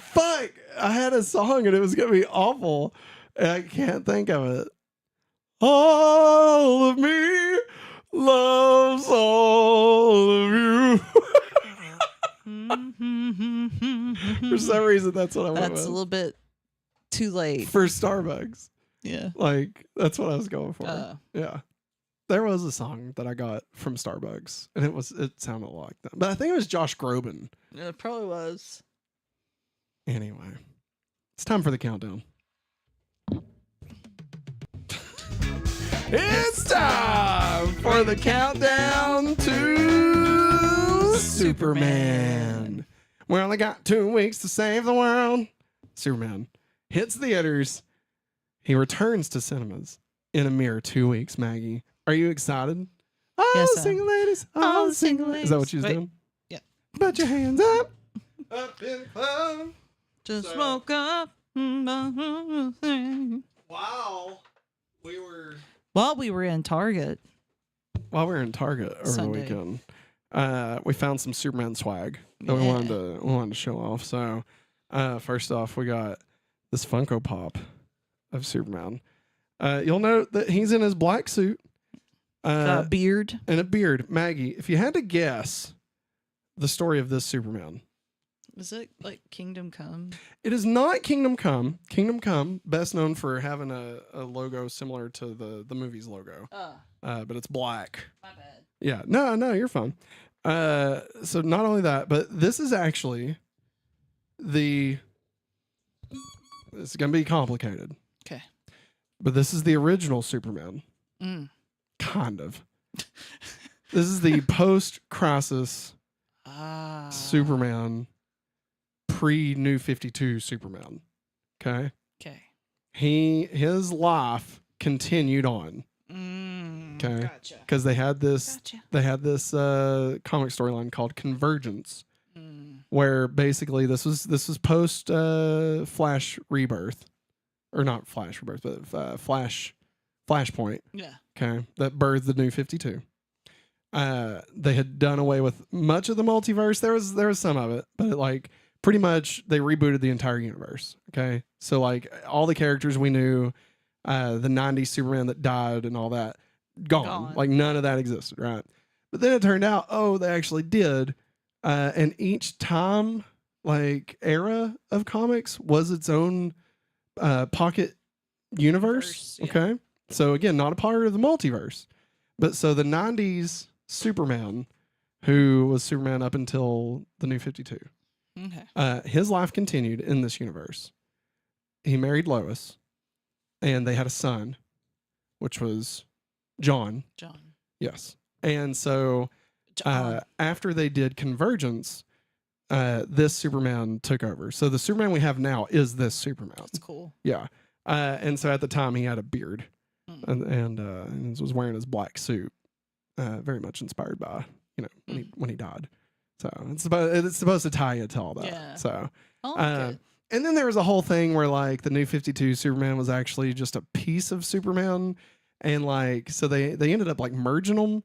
Fuck. I had a song and it was gonna be awful. And I can't think of it. All of me loves all of you. For some reason, that's what I went with. That's a little bit too late. For Starbucks. Yeah. Like, that's what I was going for. Yeah. There was a song that I got from Starbucks, and it sounded like that. But I think it was Josh Groban. Yeah, it probably was. Anyway, it's time for the countdown. It's time for the countdown to Superman. We only got 2 weeks to save the world. Superman hits theaters. He returns to cinemas in a mere 2 weeks, Maggie. Are you excited? All Yes, the single ladies. All the single ladies. Is that what she was doing? Yeah. Put your hands up. Up in the club. Just woke up. Wow. While we were in Target. While we were in Target over Sunday. the weekend, we found some Superman swag that we wanted to show off. So, first off, we got this Funko Pop of Superman. You'll note that he's in his black suit. Got a beard. And a beard. Maggie, if you had to guess the story of this Superman. Is it like Kingdom Come? It is not Kingdom Come. Kingdom Come, best known for having a logo similar to the movie's logo. But it's black. My bad. Yeah. No, you're fine. So not only that, but this is actually this is going to be complicated. Okay. But this is the original Superman. Kind of. This is the post-crisis Superman, pre-New 52 Superman. Okay? Okay. His life continued on. Okay? Gotcha. Because they had this comic storyline called Convergence, where basically this was post Flash Rebirth. Or not Flash Rebirth, but Flashpoint. Yeah. Okay. That birthed the New 52. They had done away with much of the multiverse. There was some of it, but like pretty much they rebooted the entire universe. Okay. So like all the characters we knew, the 90s Superman that died and all that, gone. Like none of that existed, right? But then it turned out, they actually did. And each time, like era of comics was its own pocket universe. Yeah. Okay. So again, not a part of the multiverse. But so the 90s Superman, who was Superman up until the New 52, his life continued in this universe. He married Lois, and they had a son, which was John. Yes. And so after they did Convergence, this Superman took over. So the Superman we have now is this Superman. That's cool. Yeah. And so at the time he had a beard and was wearing his black suit, very much inspired by, when he died. So it's supposed to tie you to all that. Yeah. So, and then there was a whole thing where like the New 52 Superman was actually just a piece of Superman. And like, so they ended up like merging them.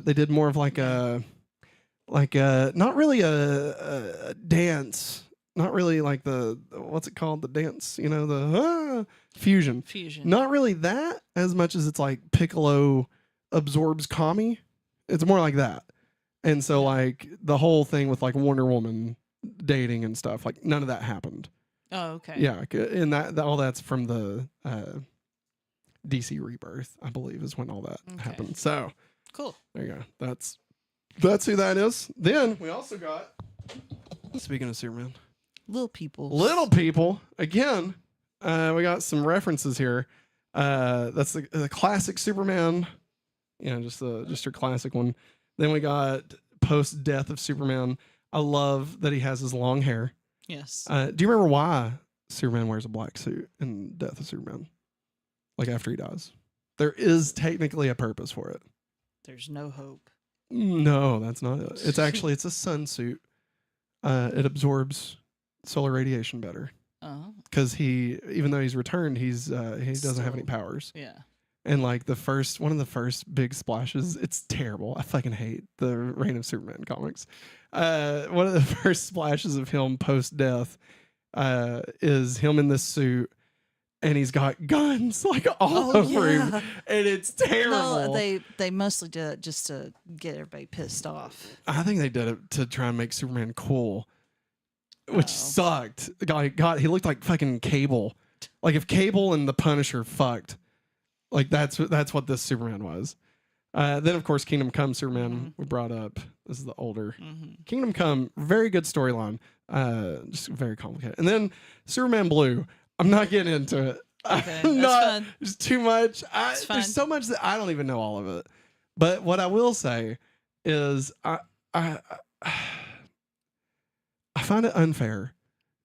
They did more of like not really a dance, not really like what's it called? The dance, the fusion. Not really that as much as it's like Piccolo absorbs Kami. It's more like that. And so like the whole thing with like Wonder Woman dating and stuff, like none of that happened. Oh, okay. Yeah. And that all that's from the DC Rebirth, I believe, is when all that happened. So cool. There you go. That's who that is. Then we also got, speaking of Superman, Little people. Again, we got some references here. That's the classic Superman. Just your classic one. Then we got post death of Superman. I love that he has his long hair. Yes. Do you remember why Superman wears a black suit in Death of Superman? Like after he dies, there is technically a purpose for it. There's no hope. No, that's not it. It's a sun suit. It absorbs solar radiation better. Oh. Because even though he's returned, he doesn't have any powers. Yeah. And like one of the first big splashes, it's terrible. I fucking hate the Reign of Superman comics. One of the first splashes of him post-death is him in this suit, and he's got guns like all over him, and it's terrible. No, they mostly did it just to get everybody pissed off. I think they did it to try and make Superman cool, which sucked. God, he looked like fucking Cable. Like if Cable and the Punisher fucked. Like that's what this Superman was. Then of course Kingdom Come Superman we brought up. This is the older Kingdom Come. Very good storyline. Just very complicated. And then Superman Blue. I'm not getting into it. Okay, I'm that's not. fine. There's too much. It's fine. There's so much that I don't even know all of it. But what I will say is I find it unfair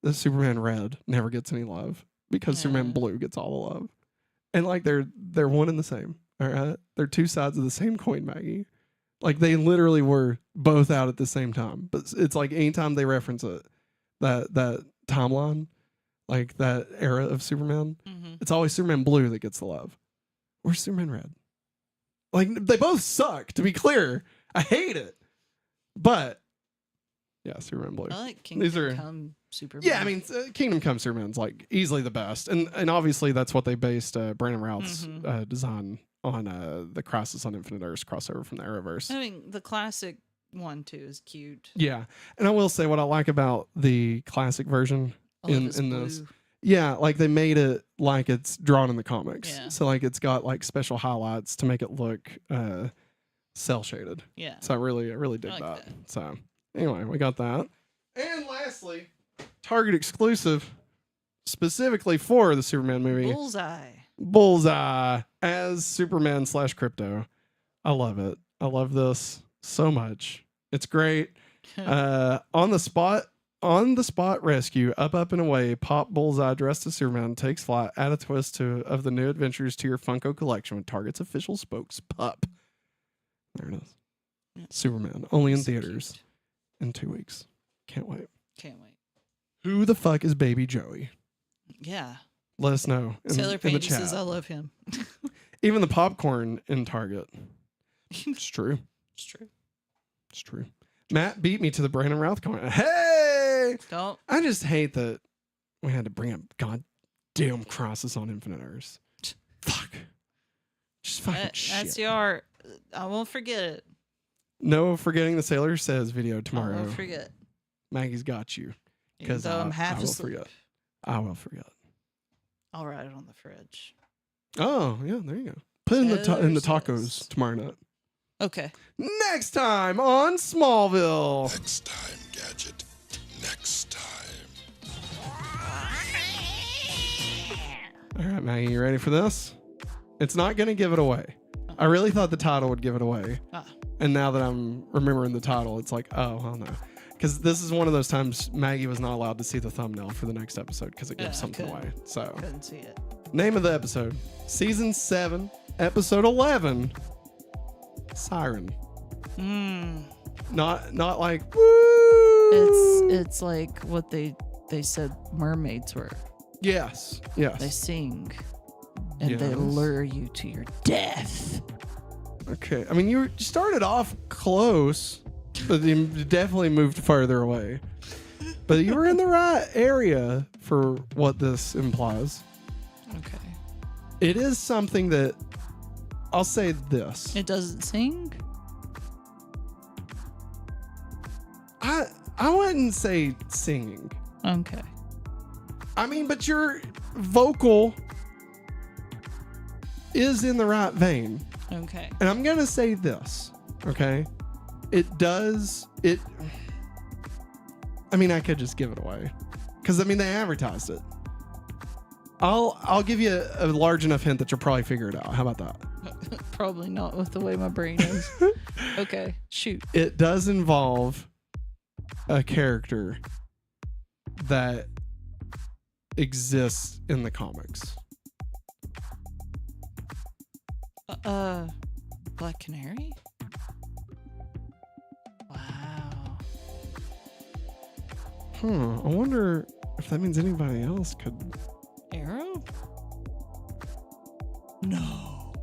that Superman Red never gets any love because Superman Blue gets all the love. And like they're one and the same. All right, they're two sides of the same coin, Maggie. Like they literally were both out at the same time. But it's like anytime they reference it, that timeline, like that era of Superman, it's always Superman Blue that gets the love. Where's Superman Red? Like they both suck. To be clear, I hate it. But yeah, Superman Blue. I like Kingdom Come Superman. Yeah, I mean, Kingdom Come Superman's like easily the best, and obviously that's what they based Brandon Routh's design on. The Crisis on Infinite Earths crossover from the Arrowverse. I mean, the classic one too is cute. Yeah, and I will say what I like about the classic version in this. Yeah, like they made it like it's drawn in the comics. Yeah. So like it's got like special highlights to make it look cell shaded. Yeah. So I really dig that. So anyway, we got that. And lastly, Target exclusive, specifically for the Superman movie. Bullseye as Superman / Crypto. I love it. I love this so much. It's great. On the spot rescue, up and away, Pop Bullseye dressed as Superman takes flight, add a twist of the new adventures to your Funko collection with Target's official spokes pup. There it is. Yeah. Superman, only in theaters in 2 weeks. Can't wait. Who the fuck is Baby Joey? Yeah. Let us know Taylor in the Payne chat. says I love him. Even the popcorn in Target. It's true. It's true. Matt beat me to the Brandon Routh comment. Hey! Don't. I just hate that we had to bring up goddamn Crisis on Infinite Earths. Fuck. Just fucking shit. That's the art. I won't forget it. No forgetting the Sailor Says video tomorrow. I won't forget. Maggie's got you. Because I'm half I will asleep. forget. I will forget. I'll write it on the fridge. Oh, yeah, there you go. Put it in the tacos tomorrow night. Okay. Next time on Smallville. Next time, Gadget. Next time. All right, Maggie, you ready for this? It's not going to give it away. I really thought the title would give it away. And now that I'm remembering the title, it's like, oh, hell no. Because this is one of those times Maggie was not allowed to see the thumbnail for the next episode because it gives something away. So couldn't see it. Name of the episode: Season 7, Episode 11, Siren. Not like woo. It's like what they said mermaids were. Yes. They sing and they lure you to your death. Okay. I mean, you started off close, but you definitely moved further away. But you were in the right area for what this implies. Okay. It is something that I'll say this. It doesn't sing? I wouldn't say singing. Okay. I mean, but your vocal is in the right vein. Okay. And I'm going to say this, okay? I mean, I could just give it away. Because, I mean, they advertised it. I'll give you a large enough hint that you'll probably figure it out. How about that? Probably not with the way my brain is. Okay, shoot. It does involve a character that exists in the comics. Black Canary? Wow. I wonder if that means anybody else could. Arrow? No.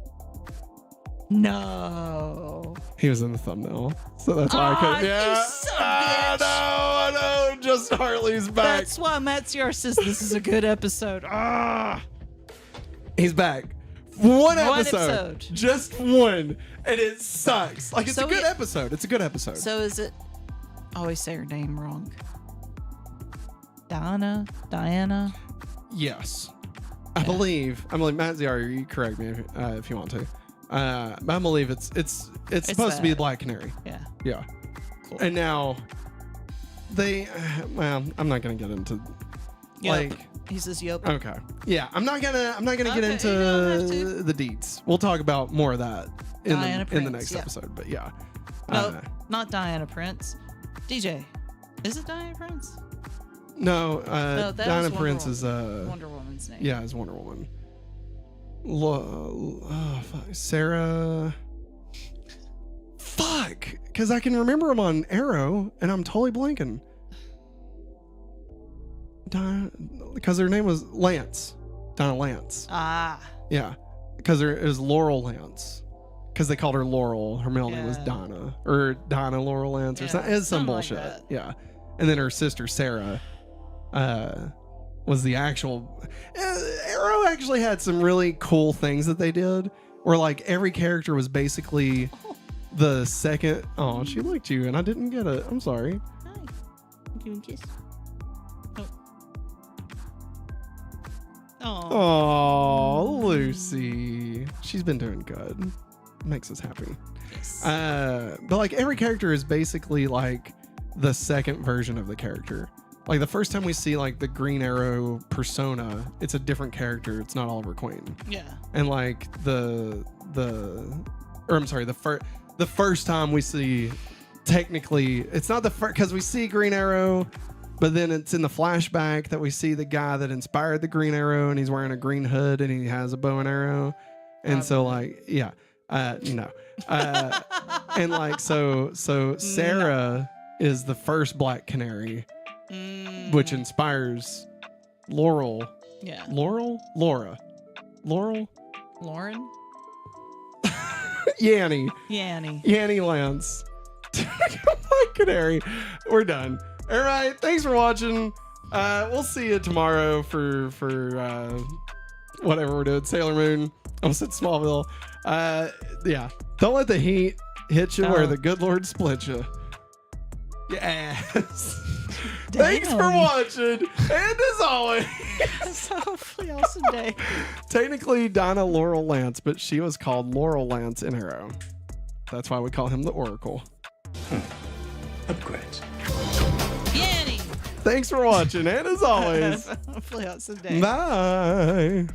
No. He was in the thumbnail, so that's why I couldn't. Yeah, you son of a bitch. I know. Just Hartley's back. That's why Matsiar says this is a good episode. He's back. One episode. episode. Just one. And it sucks. Like, it's So a good episode. It's a good episode. So is it? I always say her name wrong. Diana. Yes. I believe Matt Ziar, you correct me if you want to. I believe it's supposed to be that. Black Canary. Yeah. Yeah. Cool. And now they well, I'm not gonna get into Yep. He says yep. Okay. Yeah, I'm not gonna get Okay, into you don't have to. the deeds. We'll talk about more of that in Diana the Prince, next yeah. episode. But yeah. No, not Diana Prince. DJ. Is it Diana Prince? No, that Diana was Prince Wonder is Wonder Woman's name. Yeah, it's Wonder Woman. Sarah. Fuck, because I can remember them on Arrow, and I'm totally blanking. Because her name was Lance. Donna Lance. Ah. Yeah, because it was Laurel Lance. Because they called her Laurel. Her middle name was Donna. Or Donna Laurel Lance or something. It's some bullshit. Like yeah. And then her sister, Sarah, was the actual... Arrow actually had some really cool things that they did. Where, like, every character was basically the second... Oh, she liked you, and I didn't get it. I'm sorry. Hi. Give me a kiss. Oh, Lucy. She's been doing good. Makes us happy. Yes. But like every character is basically like the second version of the character. Like the first time we see like the Green Arrow persona, it's a different character. It's not Oliver Queen. Yeah. And like the first time we see, technically it's not the first, because we see Green Arrow, but then it's in the flashback that we see the guy that inspired the Green Arrow, and he's wearing a green hood and he has a bow and arrow. And so like, yeah, no. And like, so Sarah is the first Black Canary, which inspires Laurel. Yeah. Laura? Lauren? Yanny Lance. Black Canary. We're done. All right. Thanks for watching. We'll see you tomorrow for whatever we're doing. Sailor Moon. I almost said Smallville. Yeah. Don't let the heat hit you where the good Lord split you. Yes. Thanks for watching. And as always, hopefully awesome day. Technically Donna Laurel Lance, but she was called Laurel Lance in Arrow. That's why we call him the Oracle. Upgrades. Yanny. Thanks for watching. And as always, Hopefully awesome day. bye.